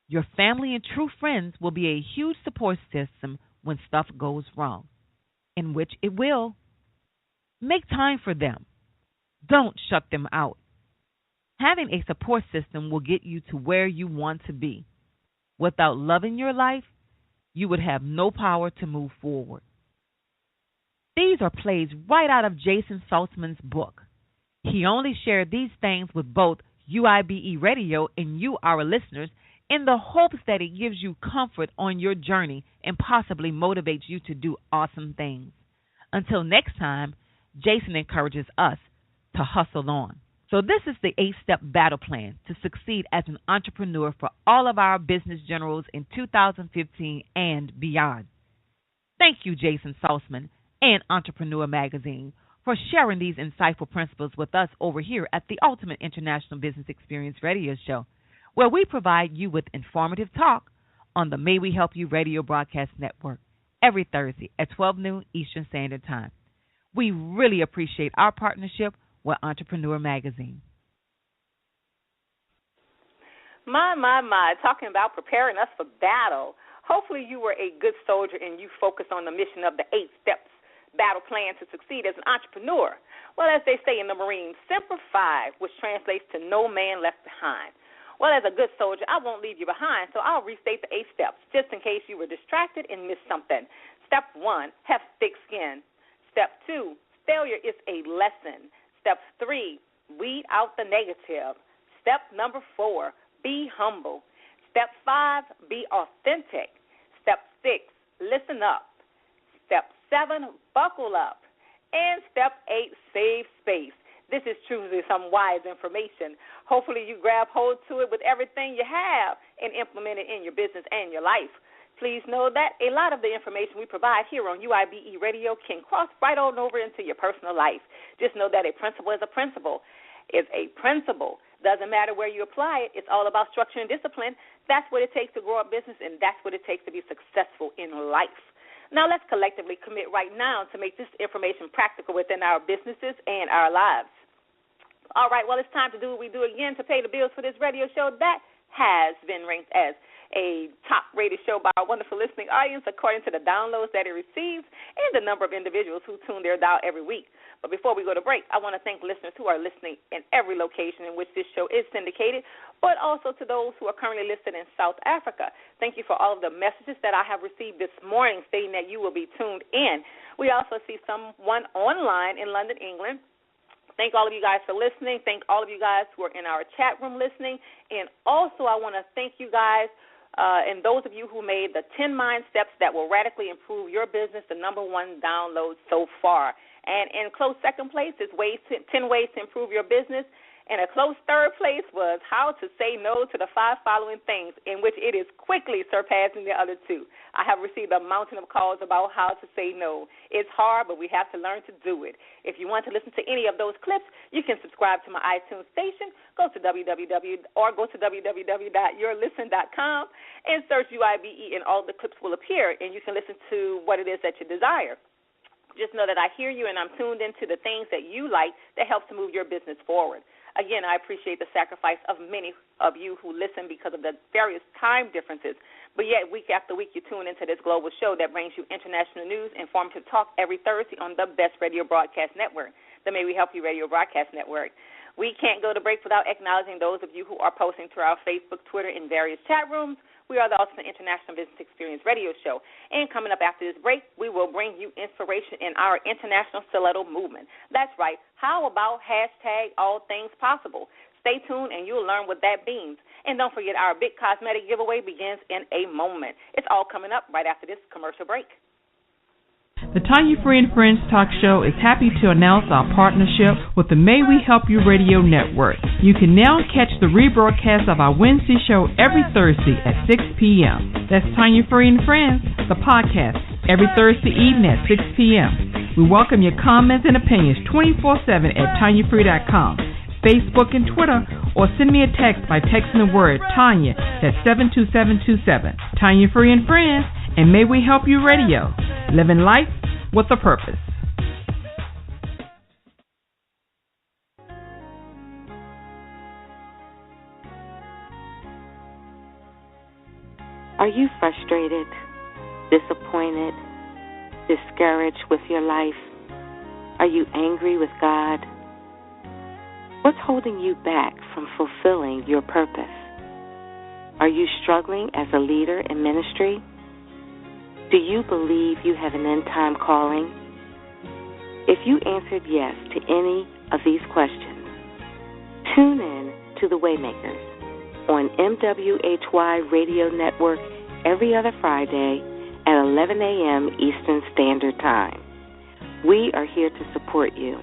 Your family and true friends will be a huge support system when stuff goes wrong, in which it will. Make time for them. Don't shut them out. Having a support system will get you to where you want to be. Without love in your life, you would have no power to move forward. These are plays right out of Jason Saltzman's book. He only shared these things with both UIBE Radio and you, our listeners, in the hopes that it gives you comfort on your journey and possibly motivates you to do awesome things. Until next time, Jason encourages us to hustle on. So this is the 8-step battle plan to succeed as an entrepreneur for all of our business generals in 2015 and beyond. Thank you, Jason Saltzman and Entrepreneur Magazine, for sharing these insightful principles with us over here at the Ultimate International Business Experience Radio Show, where we provide you with informative talk on the May We Help You Radio Broadcast Network every Thursday at 12 noon Eastern Standard Time. We really appreciate our partnership with Entrepreneur Magazine. My, talking about preparing us for battle. Hopefully you were a good soldier and you focused on the mission of the 8 steps battle plan to succeed as an entrepreneur. Well, as they say in the Marines, Semper Fi, which translates to no man left behind. Well, as a good soldier, I won't leave you behind, so I'll restate the 8 steps just in case you were distracted and missed something. Step 1, have thick skin. Step 2, failure is a lesson. Step 3, weed out the negative. Step number 4, be humble. Step 5, be authentic. Step 6, listen up. Step 7, buckle up. And step 8, save space. This is truly some wise information. Hopefully you grab hold to it with everything you have and implement it in your business and your life. Please know that a lot of the information we provide here on UIBE Radio can cross right on over into your personal life. Just know that a principle is a principle. It's a principle. Doesn't matter where you apply it. It's all about structure and discipline. That's what it takes to grow a business, and that's what it takes to be successful in life. Now let's collectively commit right now to make this information practical within our businesses and our lives. All right, well, it's time to do what we do again to pay the bills for this radio show that has been ranked as a top-rated show by our wonderful listening audience according to the downloads that it receives and the number of individuals who tune their dial every week. But before we go to break, I want to thank listeners who are listening in every location in which this show is syndicated, but also to those who are currently listening in South Africa. Thank you for all of the messages that I have received this morning stating that you will be tuned in. We also see someone online in London, England. Thank all of you guys for listening. Thank all of you guys who are in our chat room listening. And also I want to thank you guys and those of you who made the 10 mind steps that will radically improve your business, the number 1 download so far. And in close second place is 10 ways to improve your business. And a close third place was how to say no to the 5 following things, in which it is quickly surpassing the other 2. I have received a mountain of calls about how to say no. It's hard, but we have to learn to do it. If you want to listen to any of those clips, you can subscribe to my iTunes station. Go to www.yourlisten.com and search UIBE, and all the clips will appear, and you can listen to what it is that you desire. Just know that I hear you, and I'm tuned into the things that you like that helps to move your business forward. Again, I appreciate the sacrifice of many of you who listen because of the various time differences. But yet, week after week, you tune into this global show that brings you international news, informative talk every Thursday on the best radio broadcast network, the May We Help You Radio Broadcast Network. We can't go to break without acknowledging those of you who are posting to our Facebook, Twitter, and various chat rooms. We are the Ultimate International Business Experience Radio Show. And coming up after this break, we will bring you inspiration in our international stiletto movement. That's right. How about hashtag all things possible? Stay tuned and you'll learn what that means. And don't forget, our big cosmetic giveaway begins in a moment. It's all coming up right after this commercial break. The Tanya Free and Friends Talk Show is happy to announce our partnership with the May We Help You Radio Network. You can now catch the rebroadcast of our Wednesday show every Thursday at 6 p.m. That's Tanya Free and Friends, the podcast, every Thursday evening at 6 p.m. We welcome your comments and opinions 24/7 at TanyaFree.com, Facebook and Twitter, or send me a text by texting the word Tanya, that's 72727. Tanya Free and Friends, and May We Help You Radio. Living life with a purpose. Are you frustrated, disappointed, discouraged with your life? Are you angry with God? What's holding you back from fulfilling your purpose? Are you struggling as a leader in ministry? Do you believe you have an end-time calling? If you answered yes to any of these questions, tune in to The Waymakers on MWHY Radio Network every other Friday at 11 a.m. Eastern Standard Time. We are here to support you.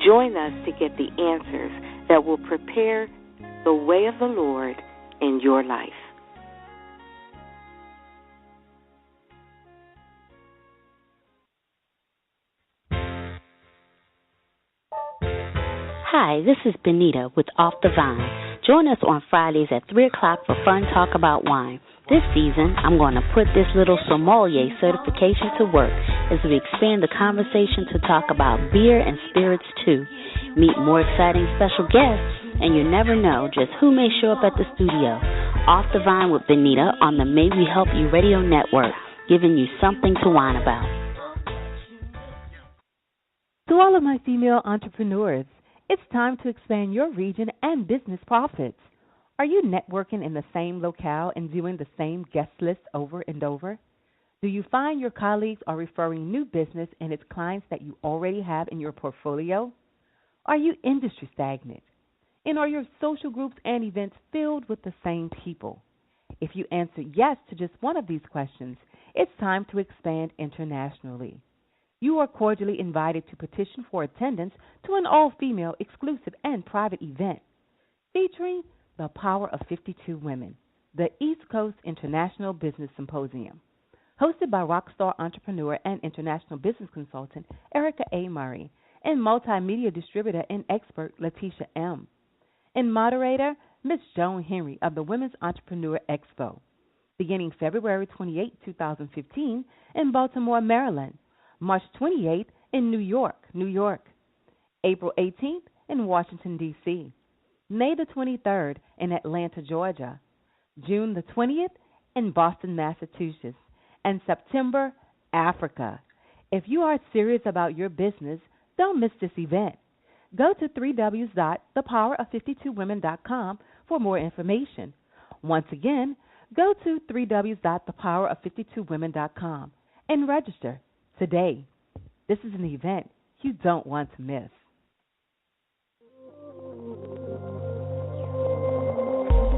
Join us to get the answers that will prepare the way of the Lord in your life. Hi, this is Benita with Off the Vine. Join us on Fridays at 3 o'clock for Fun Talk About Wine. This season, I'm going to put this little sommelier certification to work as we expand the conversation to talk about beer and spirits too. Meet more exciting special guests, and you never know just who may show up at the studio. Off the Vine with Benita on the May We Help You Radio Network, giving you something to whine about. To all of my female entrepreneurs, it's time to expand your region and business profits. Are you networking in the same locale and viewing the same guest list over and over? Do you find your colleagues are referring new business and its clients that you already have in your portfolio? Are you industry stagnant? And are your social groups and events filled with the same people? If you answer yes to just one of these questions, it's time to expand internationally. You are cordially invited to petition for attendance to an all-female, exclusive, and private event featuring the Power of 52 Women, the East Coast International Business Symposium, hosted by rockstar entrepreneur and international business consultant Erica A. Murray and multimedia distributor and expert Letitia M., and moderator Ms. Joan Henry of the Women's Entrepreneur Expo, beginning February 28, 2015 in Baltimore, Maryland, March 28th in New York, April 18th in Washington, D.C., May the 23rd in Atlanta, Georgia, June the 20th in Boston, Massachusetts, and September, Africa. If you are serious about your business, don't miss this event. Go to www.thepowerof52women.com for more information. Once again, go to www.thepowerof52women.com and register today. This is an event you don't want to miss.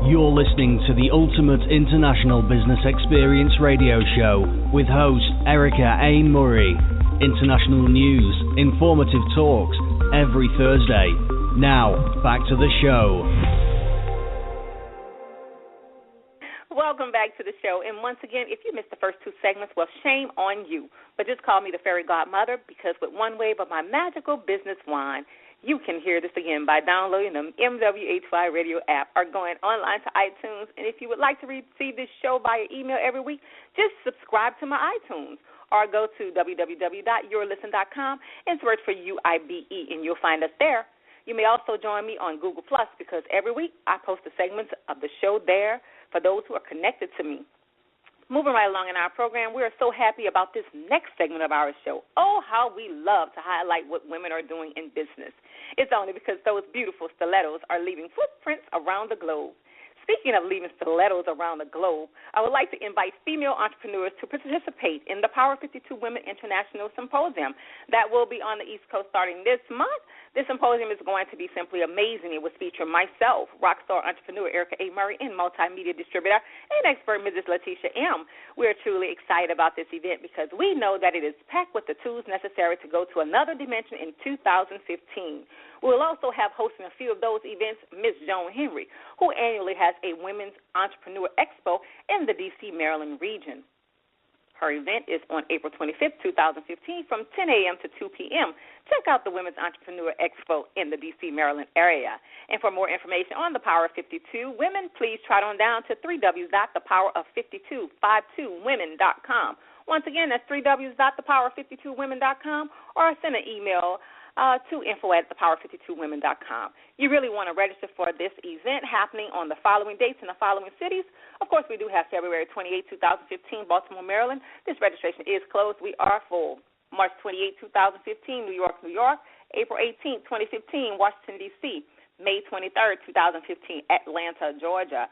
You're listening to the Ultimate International Business Experience Radio Show with host Erica A. Murray. International news, informative talks, every Thursday. Now, back to the show. Welcome back to the show. And once again, if you missed the first two segments, well, shame on you. But just call me the fairy godmother, because with one wave of my magical business wand, you can hear this again by downloading the MWHY Radio app or going online to iTunes. And if you would like to receive this show via email every week, just subscribe to my iTunes or go to www.yourlisten.com and search for UIBE, and you'll find us there. You may also join me on Google Plus because every week I post the segments of the show there for those who are connected to me. Moving right along in our program, we are so happy about this next segment of our show. Oh, how we love to highlight what women are doing in business. It's only because those beautiful stilettos are leaving footprints around the globe. Speaking of leaving stilettos around the globe, I would like to invite female entrepreneurs to participate in the Power 52 Women International Symposium that will be on the East Coast starting this month. This symposium is going to be simply amazing. It will feature myself, rock star entrepreneur Erica A. Murray, and multimedia distributor and expert Mrs. Letitia M. We are truly excited about this event because we know that it is packed with the tools necessary to go to another dimension in 2015. We will also have hosting a few of those events Ms. Joan Henry, who annually has a Women's Entrepreneur Expo in the D.C., Maryland region. Her event is on April 25th, 2015, from 10 a.m. to 2 p.m. Check out the Women's Entrepreneur Expo in the D.C., Maryland area. And for more information on the Power of 52 Women, please trot on down to www.thepowerof52women.com. Once again, that's www.thepowerof52women.com, or send an email to info@thepower52women.com. You really want to register for this event happening on the following dates in the following cities. Of course, we do have February 28, 2015, Baltimore, Maryland. This registration is closed. We are full. March 28, 2015, New York, New York. April 18, 2015, Washington, D.C. May 23, 2015, Atlanta, Georgia.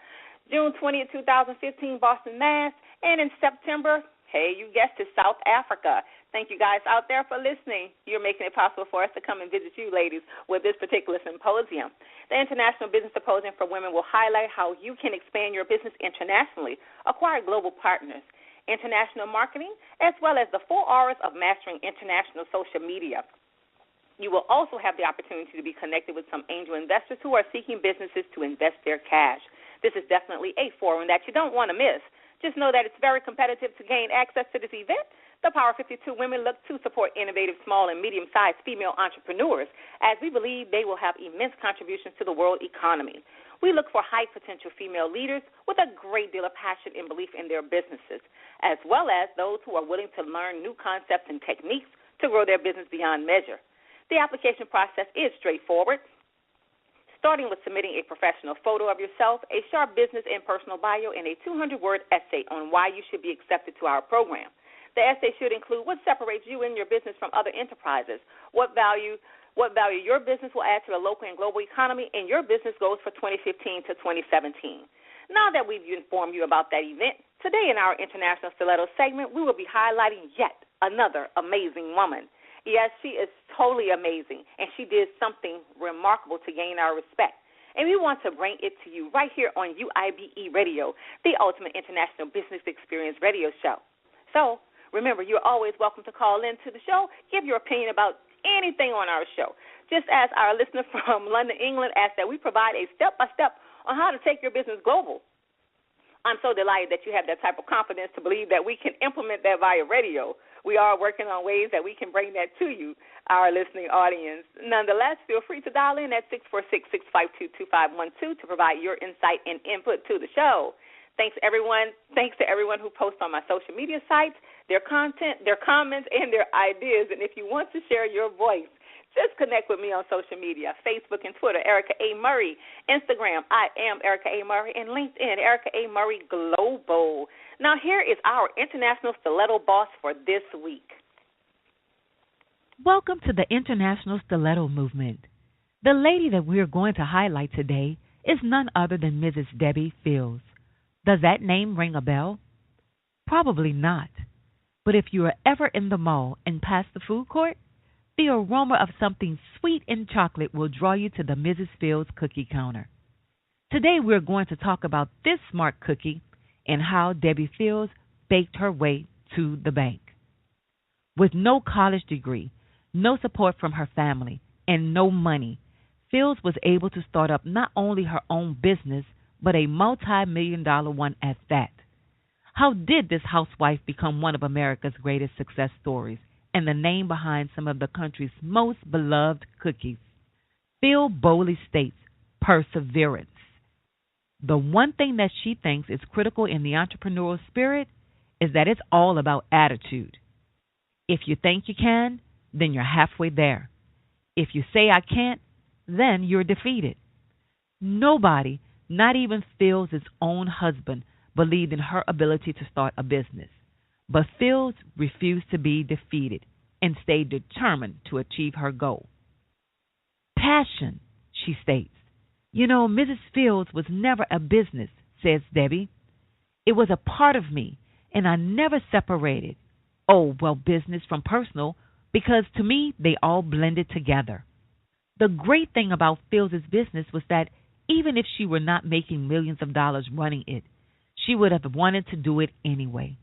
June 20, 2015, Boston, Mass. And in September, hey, you guessed it, South Africa. Thank you guys out there for listening. You're making it possible for us to come and visit you ladies with this particular symposium. The International Business Symposium for Women will highlight how you can expand your business internationally, acquire global partners, international marketing, as well as the 4 R's of mastering international social media. You will also have the opportunity to be connected with some angel investors who are seeking businesses to invest their cash. This is definitely a forum that you don't want to miss. Just know that it's very competitive to gain access to this event. The Power 52 Women look to support innovative small and medium-sized female entrepreneurs as we believe they will have immense contributions to the world economy. We look for high-potential female leaders with a great deal of passion and belief in their businesses, as well as those who are willing to learn new concepts and techniques to grow their business beyond measure. The application process is straightforward, starting with submitting a professional photo of yourself, a sharp business and personal bio, and a 200-word essay on why you should be accepted to our program. The essay should include what separates you and your business from other enterprises, what value your business will add to the local and global economy, and your business goals for 2015 to 2017. Now that we've informed you about that event, today in our International Stiletto segment, we will be highlighting yet another amazing woman. Yes, she is totally amazing, and she did something remarkable to gain our respect. And we want to bring it to you right here on UIBE Radio, the Ultimate International Business Experience radio show. So, remember, you're always welcome to call in to the show, give your opinion about anything on our show. Just as our listener from London, England asked that we provide a step-by-step on how to take your business global. I'm so delighted that you have that type of confidence to believe that we can implement that via radio. We are working on ways that we can bring that to you, our listening audience. Nonetheless, feel free to dial in at 646-652-2512 to provide your insight and input to the show. Thanks to everyone who posts on my social media sites, their content, their comments, and their ideas. And if you want to share your voice, just connect with me on social media, Facebook and Twitter, Erica A. Murray, Instagram, I am Erica A. Murray, and LinkedIn, Erica A. Murray Global. Now here is our International Stiletto boss for this week. Welcome to the International Stiletto Movement. The lady that we are going to highlight today is none other than Mrs. Debbie Fields. Does that name ring a bell? Probably not. But if you are ever in the mall and pass the food court, the aroma of something sweet and chocolate will draw you to the Mrs. Fields cookie counter. Today we're going to talk about this smart cookie and how Debbie Fields baked her way to the bank. With no college degree, no support from her family, and no money, Fields was able to start up not only her own business, but a multi-million-dollar one at that. How did this housewife become one of America's greatest success stories and the name behind some of the country's most beloved cookies? Phil Bowley states, perseverance. The one thing that she thinks is critical in the entrepreneurial spirit is that it's all about attitude. If you think you can, then you're halfway there. If you say I can't, then you're defeated. Nobody, not even Phil's own husband, believed in her ability to start a business. But Phil's refused to be defeated and stayed determined to achieve her goal. Passion, she states. Mrs. Fields was never a business, says Debbie. It was a part of me, and I never separated, business from personal, because to me they all blended together. The great thing about Fields' business was that even if she were not making millions of dollars running it, she would have wanted to do it anyway.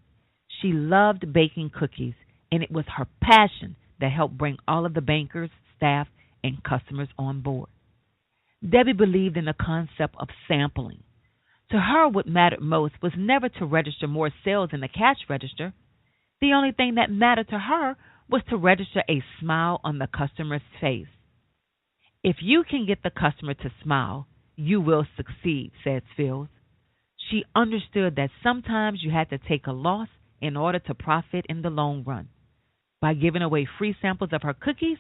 She loved baking cookies, and it was her passion that helped bring all of the bankers, staff, and customers on board. Debbie believed in the concept of sampling. To her, what mattered most was never to register more sales in the cash register. The only thing that mattered to her was to register a smile on the customer's face. If you can get the customer to smile, you will succeed, said Fields. She understood that sometimes you had to take a loss in order to profit in the long run. By giving away free samples of her cookies,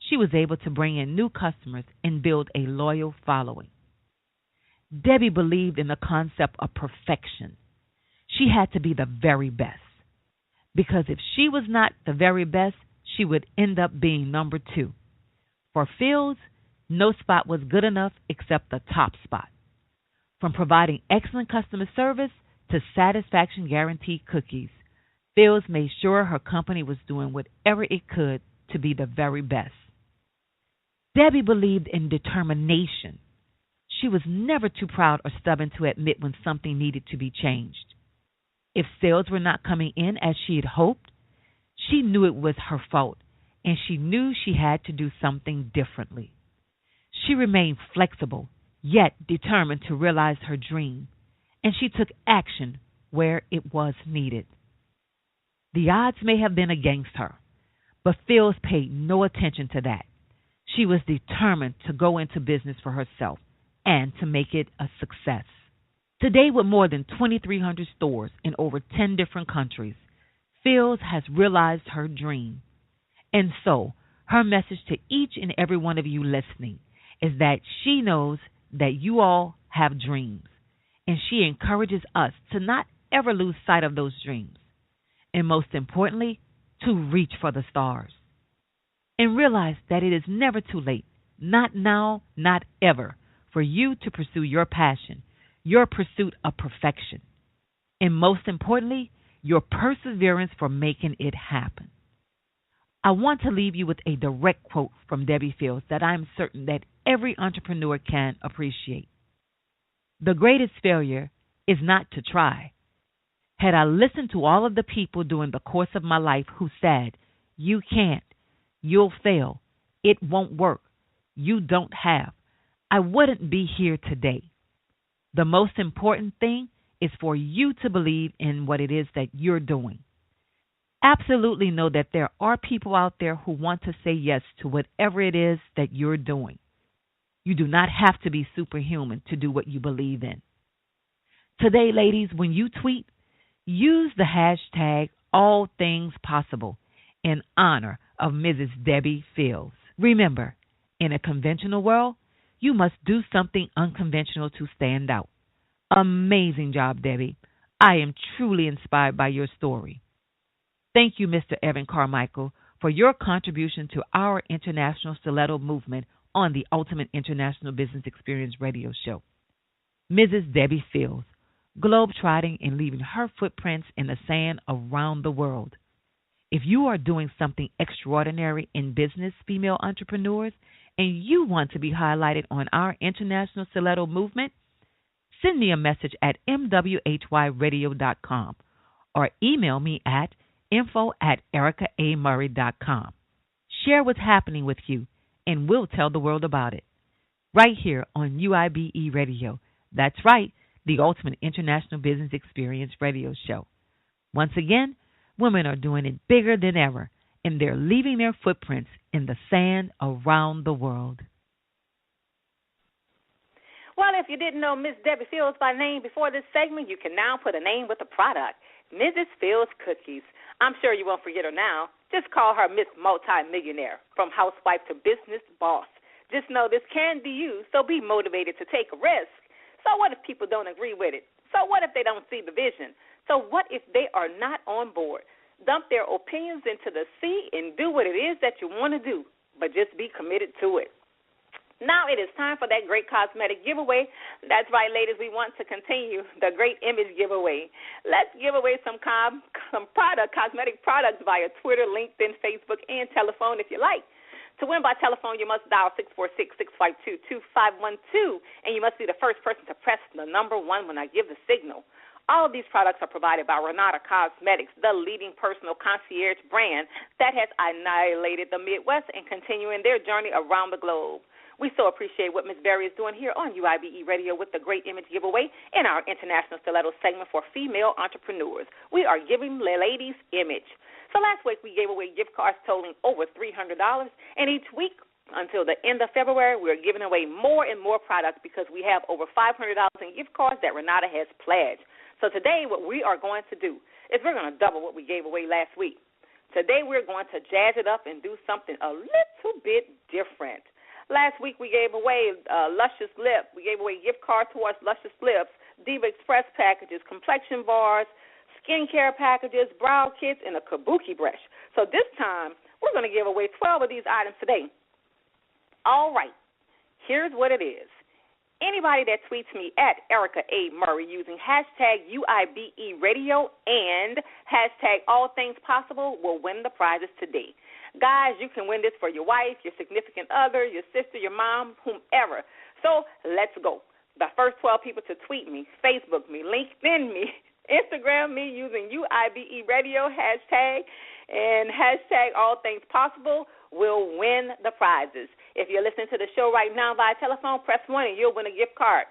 she was able to bring in new customers and build a loyal following. Debbie believed in the concept of perfection. She had to be the very best, because if she was not the very best, she would end up being number 2. For Fields, no spot was good enough except the top spot. From providing excellent customer service to satisfaction guaranteed cookies, Fields made sure her company was doing whatever it could to be the very best. Debbie believed in determination. She was never too proud or stubborn to admit when something needed to be changed. If sales were not coming in as she had hoped, she knew it was her fault, and she knew she had to do something differently. She remained flexible, yet determined to realize her dream, and she took action where it was needed. The odds may have been against her, but Fields paid no attention to that. She was determined to go into business for herself and to make it a success. Today, with more than 2,300 stores in over 10 different countries, Fields has realized her dream. And so, her message to each and every one of you listening is that she knows that you all have dreams, and she encourages us to not ever lose sight of those dreams, and most importantly, to reach for the stars. And realize that it is never too late, not now, not ever, for you to pursue your passion, your pursuit of perfection, and most importantly, your perseverance for making it happen. I want to leave you with a direct quote from Debbie Fields that I'm certain that every entrepreneur can appreciate. The greatest failure is not to try. Had I listened to all of the people during the course of my life who said, you can't, you'll fail, it won't work, you don't have, I wouldn't be here today. The most important thing is for you to believe in what it is that you're doing. Absolutely know that there are people out there who want to say yes to whatever it is that you're doing. You do not have to be superhuman to do what you believe in. Today, ladies, when you tweet, use the hashtag #AllThingsPossible in honor of Mrs. Debbie Fields. Remember, in a conventional world, you must do something unconventional to stand out. Amazing job, Debbie. I am truly inspired by your story. Thank you, Mr. Evan Carmichael, for your contribution to our international stiletto movement on the Ultimate International Business Experience radio show. Mrs. Debbie Fields, globetrotting and leaving her footprints in the sand around the world. If you are doing something extraordinary in business, female entrepreneurs, and you want to be highlighted on our international stiletto movement, send me a message at mwhyradio.com or email me at info@ericaaMurray.com. Share what's happening with you, and we'll tell the world about it. Right here on UIBE Radio. That's right, the Ultimate International Business Experience radio show. Once again, women are doing it bigger than ever, and they're leaving their footprints in the sand around the world. Well, if you didn't know Miss Debbie Fields by name before this segment, you can now put a name with a product, Mrs. Fields Cookies. I'm sure you won't forget her now. Just call her Miss Multi-Millionaire, from housewife to business boss. Just know this can be you, so be motivated to take a risk. So what if people don't agree with it? So what if they don't see the vision? So what if they are not on board? Dump their opinions into the sea and do what it is that you want to do, but just be committed to it. Now it is time for that great cosmetic giveaway. That's right, ladies. We want to continue the great image giveaway. Let's give away some cosmetic products via Twitter, LinkedIn, Facebook, and telephone if you like. To win by telephone, you must dial 646-652-2512, and you must be the first person to press the number 1 when I give the signal. All of these products are provided by Renata Cosmetics, the leading personal concierge brand that has annihilated the Midwest and continuing their journey around the globe. We so appreciate what Ms. Berry is doing here on UIBE Radio with the Great Image Giveaway in our International Stiletto segment for female entrepreneurs. We are giving the ladies image. So last week we gave away gift cards totaling over $300, and each week until the end of February we're giving away more and more products because we have over $500 in gift cards that Renata has pledged. So today what we are going to do is we're going to double what we gave away last week. Today we're going to jazz it up and do something a little bit different. Last week we gave away Luscious Lip. We gave away gift cards towards Luscious Lips, Diva Express packages, complexion bars, skincare packages, brow kits, and a kabuki brush. So this time we're going to give away 12 of these items today. All right, here's what it is. Anybody that tweets me at Erica A. Murray using hashtag UIBE Radio and hashtag All Things Possible will win the prizes today. Guys, you can win this for your wife, your significant other, your sister, your mom, whomever. So let's go. The first 12 people to tweet me, Facebook me, LinkedIn me, Instagram me using UIBE Radio hashtag and hashtag All Things Possible will win the prizes. If you're listening to the show right now via telephone, press 1 and you'll win a gift card.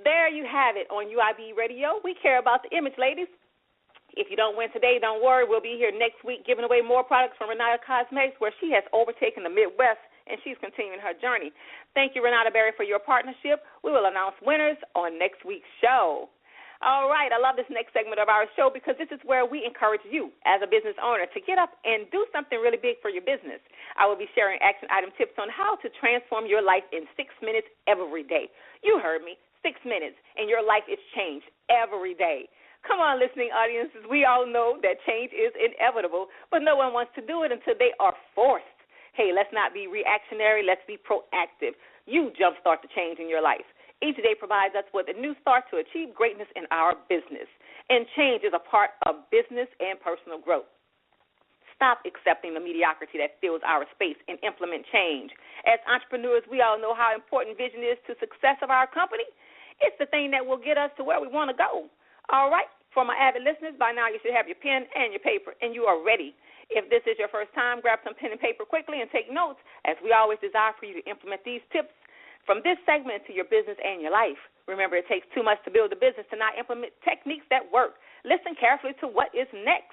There you have it on UIBE Radio. We care about the image, ladies. If you don't win today, don't worry. We'll be here next week giving away more products from Renata Cosmetics, where she has overtaken the Midwest, and she's continuing her journey. Thank you, Renata Berry, for your partnership. We will announce winners on next week's show. All right, I love this next segment of our show because this is where we encourage you as a business owner to get up and do something really big for your business. I will be sharing action item tips on how to transform your life in 6 minutes every day. You heard me, 6 minutes, and your life is changed every day. Come on, listening audiences, we all know that change is inevitable, but no one wants to do it until they are forced. Hey, let's not be reactionary, let's be proactive. You jumpstart the change in your life. Each day provides us with a new start to achieve greatness in our business, and change is a part of business and personal growth. Stop accepting the mediocrity that fills our space and implement change. As entrepreneurs, we all know how important vision is to success of our company. It's the thing that will get us to where we want to go. All right, for my avid listeners, by now you should have your pen and your paper, and you are ready. If this is your first time, grab some pen and paper quickly and take notes, as we always desire for you to implement these tips from this segment to your business and your life. Remember, it takes too much to build a business to not implement techniques that work. Listen carefully to what is next.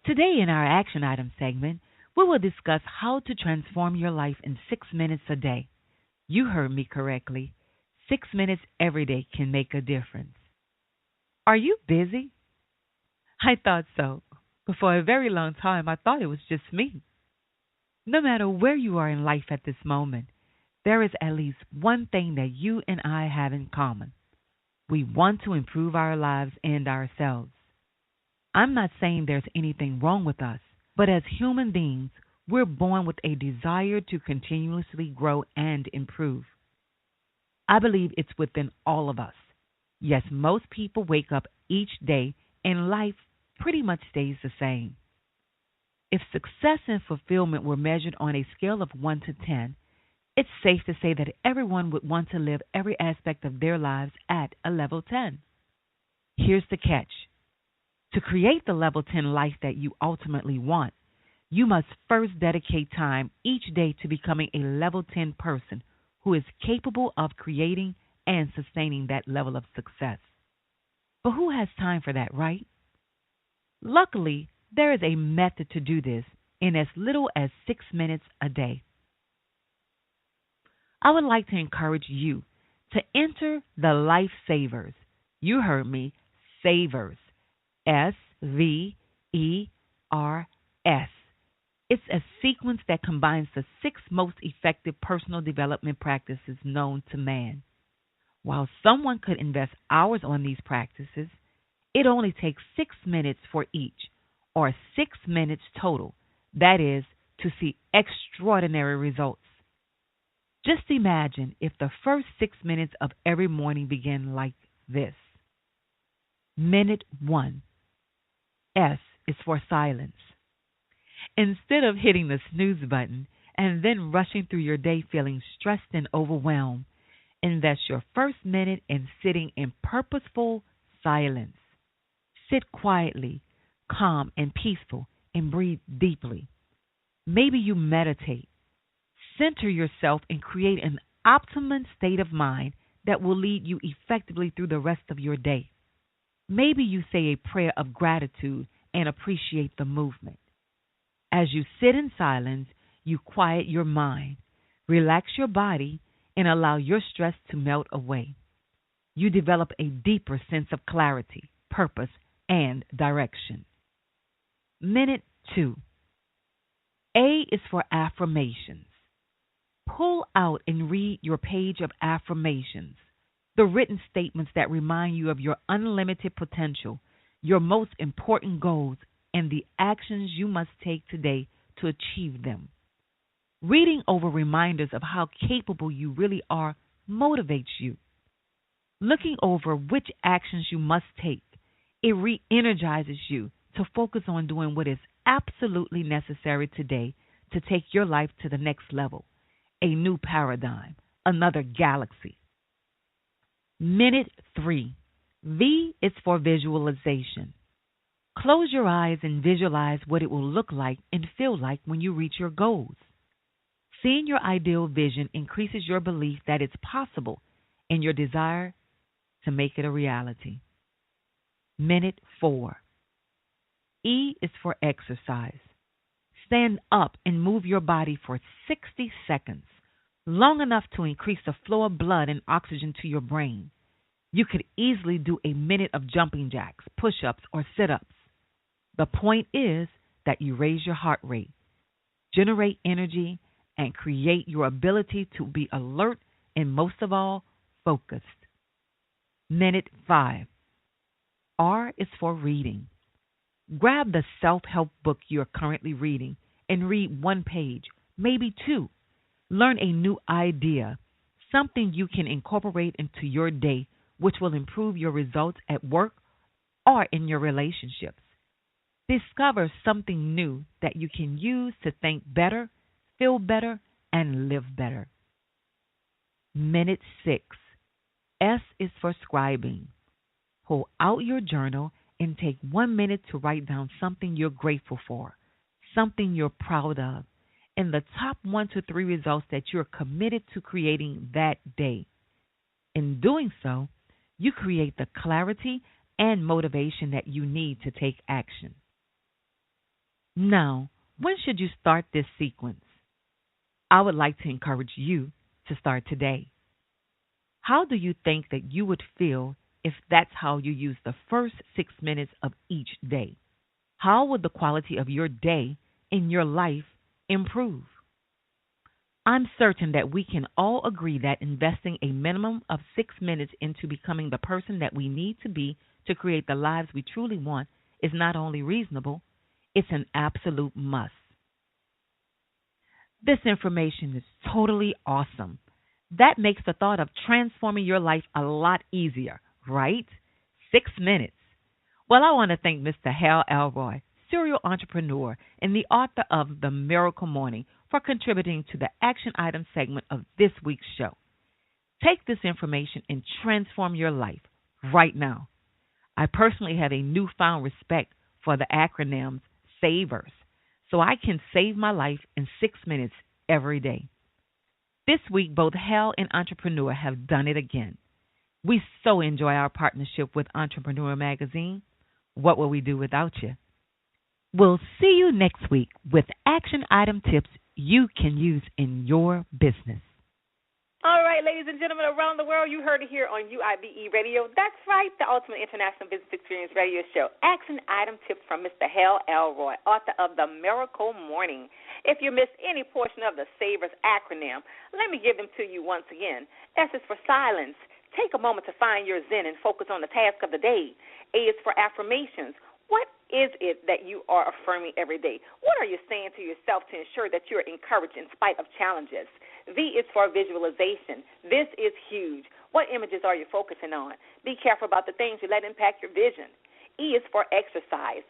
Today in our action item segment, we will discuss how to transform your life in 6 minutes a day. You heard me correctly. 6 minutes every day can make a difference. Are you busy? I thought so, but for a very long time I thought it was just me. No matter where you are in life at this moment, there is at least one thing that you and I have in common. We want to improve our lives and ourselves. I'm not saying there's anything wrong with us, but as human beings, we're born with a desire to continuously grow and improve. I believe it's within all of us. Yes, most people wake up each day and life pretty much stays the same. If success and fulfillment were measured on a scale of 1 to 10, it's safe to say that everyone would want to live every aspect of their lives at a level 10. Here's the catch. To create the level 10 life that you ultimately want, you must first dedicate time each day to becoming a level 10 person who is capable of creating and sustaining that level of success. But who has time for that, right? Luckily, there is a method to do this in as little as 6 minutes a day. I would like to encourage you to enter the Life Savers. You heard me, Savers. SVERS It's a sequence that combines the 6 most effective personal development practices known to man. While someone could invest hours on these practices, it only takes 6 minutes for each, or 6 minutes total, that is, to see extraordinary results. Just imagine if the first 6 minutes of every morning began like this. Minute 1. S is for silence. Instead of hitting the snooze button and then rushing through your day feeling stressed and overwhelmed, invest your first minute in sitting in purposeful silence. Sit quietly, calm and peaceful, and breathe deeply. Maybe you meditate. Center yourself and create an optimum state of mind that will lead you effectively through the rest of your day. Maybe you say a prayer of gratitude and appreciate the movement. As you sit in silence, you quiet your mind, relax your body, and allow your stress to melt away. You develop a deeper sense of clarity, purpose, and direction. Minute 2. A is for affirmations. Pull out and read your page of affirmations, the written statements that remind you of your unlimited potential, your most important goals, and the actions you must take today to achieve them. Reading over reminders of how capable you really are motivates you. Looking over which actions you must take, it re-energizes you to focus on doing what is absolutely necessary today to take your life to the next level, a new paradigm, another galaxy. Minute 3. V is for visualization. Close your eyes and visualize what it will look like and feel like when you reach your goals. Seeing your ideal vision increases your belief that it's possible and your desire to make it a reality. Minute 4. E is for exercise. Stand up and move your body for 60 seconds, long enough to increase the flow of blood and oxygen to your brain. You could easily do a minute of jumping jacks, push-ups, or sit-ups. The point is that you raise your heart rate, generate energy, and create your ability to be alert and, most of all, focused. Minute 5. R is for reading. Grab the self-help book you are currently reading and read 1 page, maybe 2. Learn a new idea, something you can incorporate into your day, which will improve your results at work or in your relationships. Discover something new that you can use to think better, feel better, and live better. Minute 6. S is for scribing. Pull out your journal and take 1 minute to write down something you're grateful for, something you're proud of, and the top 1 to 3 results that you're committed to creating that day. In doing so, you create the clarity and motivation that you need to take action. Now, when should you start this sequence? I would like to encourage you to start today. How do you think that you would feel if that's how you use the first 6 minutes of each day? How would the quality of your day and your life improve? I'm certain that we can all agree that investing a minimum of 6 minutes into becoming the person that we need to be to create the lives we truly want is not only reasonable, it's an absolute must. This information is totally awesome. That makes the thought of transforming your life a lot easier, right? 6 minutes. Well, I want to thank Mr. Hal Elroy, serial entrepreneur and the author of The Miracle Morning, for contributing to the action item segment of this week's show. Take this information and transform your life right now. I personally have a newfound respect for the acronyms SAVERS, so I can save my life in 6 minutes every day. This week, both Hal and Entrepreneur have done it again. We so enjoy our partnership with Entrepreneur Magazine. What will we do without you? We'll see you next week with action item tips you can use in your business. All right, ladies and gentlemen around the world, you heard it here on UIBE Radio. That's right, the Ultimate International Business Experience Radio Show. Action item tip from Mr. Hal Elroy, author of The Miracle Morning. If you missed any portion of the SAVERS acronym, let me give them to you once again. S is for silence. Take a moment to find your zen and focus on the task of the day. A is for affirmations. What is it that you are affirming every day? What are you saying to yourself to ensure that you're encouraged in spite of challenges? V is for visualization. This is huge. What images are you focusing on? Be careful about the things you let impact your vision. E is for exercise.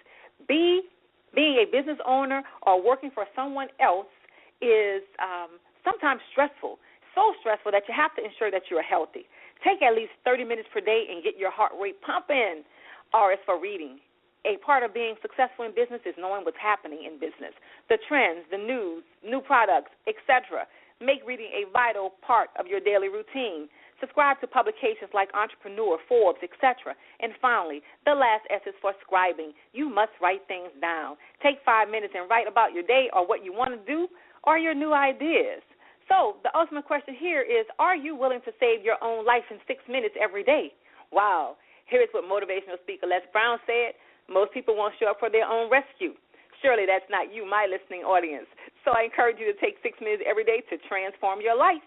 B, being a business owner or working for someone else is sometimes stressful, so stressful that you have to ensure that you're healthy. Take at least 30 minutes per day and get your heart rate pumping. R is for reading. A part of being successful in business is knowing what's happening in business, the trends, the news, new products, etc. Make reading a vital part of your daily routine. Subscribe to publications like Entrepreneur, Forbes, etc. And finally, the last S is for scribing. You must write things down. Take 5 minutes and write about your day or what you want to do or your new ideas. So the ultimate question here is, are you willing to save your own life in 6 minutes every day? Wow. Here's what motivational speaker Les Brown said. Most people won't show up for their own rescue. Surely that's not you, my listening audience. So I encourage you to take 6 minutes every day to transform your life.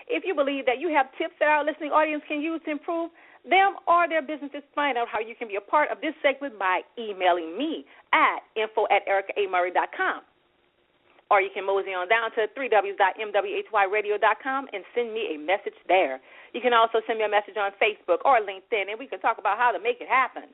If you believe that you have tips that our listening audience can use to improve them or their businesses, find out how you can be a part of this segment by emailing me at info@ericaaMurray.com. Or you can mosey on down to www.mwhyradio.com and send me a message there. You can also send me a message on Facebook or LinkedIn, and we can talk about how to make it happen.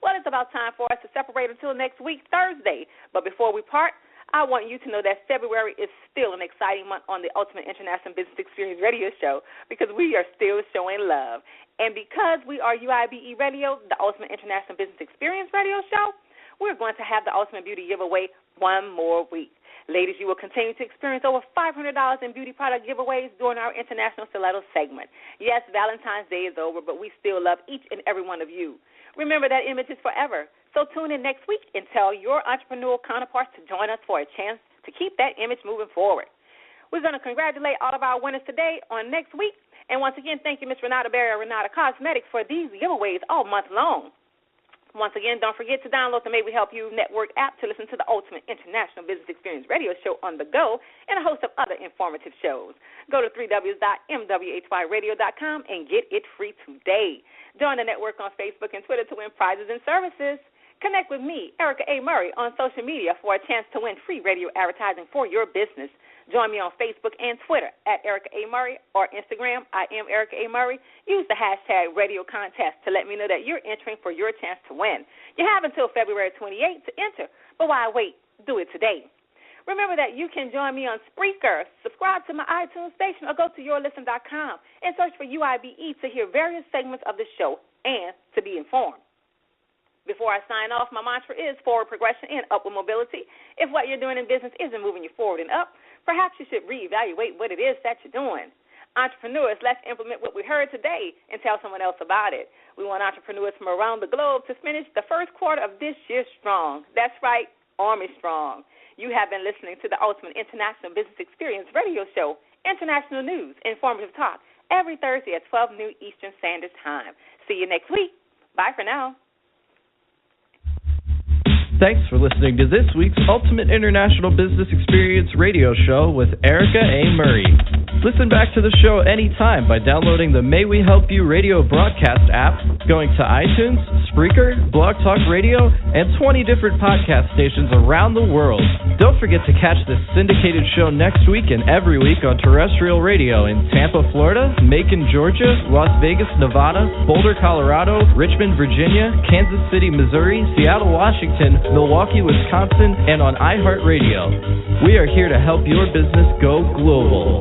Well, it's about time for us to separate until next week, Thursday. But before we part, I want you to know that February is still an exciting month on the Ultimate International Business Experience Radio Show because we are still showing love. And because we are UIBE Radio, the Ultimate International Business Experience Radio Show, we're going to have the Ultimate Beauty Giveaway one more week. Ladies, you will continue to experience over $500 in beauty product giveaways during our International Stiletto segment. Yes, Valentine's Day is over, but we still love each and every one of you. Remember that image is forever. So tune in next week and tell your entrepreneurial counterparts to join us for a chance to keep that image moving forward. We're going to congratulate all of our winners today on next week. And once again, thank you, Ms. Renata Berry of Renata Cosmetic, for these giveaways all month long. Once again, don't forget to download the May We Help You Network app to listen to the Ultimate International Business Experience Radio Show on the go and a host of other informative shows. Go to www.mwhyradio.com and get it free today. Join the network on Facebook and Twitter to win prizes and services. Connect with me, Erica A. Murray, on social media for a chance to win free radio advertising for your business. Join me on Facebook and Twitter at Erica A. Murray or Instagram, I am Erica A. Murray. Use the hashtag Radio Contest to let me know that you're entering for your chance to win. You have until February 28th to enter, but why wait? Do it today. Remember that you can join me on Spreaker, subscribe to my iTunes station, or go to yourlisten.com and search for UIBE to hear various segments of the show and to be informed. Before I sign off, my mantra is forward progression and upward mobility. If what you're doing in business isn't moving you forward and up, perhaps you should reevaluate what it is that you're doing. Entrepreneurs, let's implement what we heard today and tell someone else about it. We want entrepreneurs from around the globe to finish the first quarter of this year strong. That's right, Army strong. You have been listening to the Ultimate International Business Experience Radio Show, international news, informative talk, every Thursday at 12 noon Eastern Standard Time. See you next week. Bye for now. Thanks for listening to this week's Ultimate International Business Experience Radio Show with Erica A. Murray. Listen back to the show anytime by downloading the May We Help You Radio broadcast app, going to iTunes, Spreaker, Blog Talk Radio, and 20 different podcast stations around the world. Don't forget to catch this syndicated show next week and every week on terrestrial radio in Tampa, Florida, Macon, Georgia, Las Vegas, Nevada, Boulder, Colorado, Richmond, Virginia, Kansas City, Missouri, Seattle, Washington, Milwaukee, Wisconsin, and on iHeartRadio. We are here to help your business go global.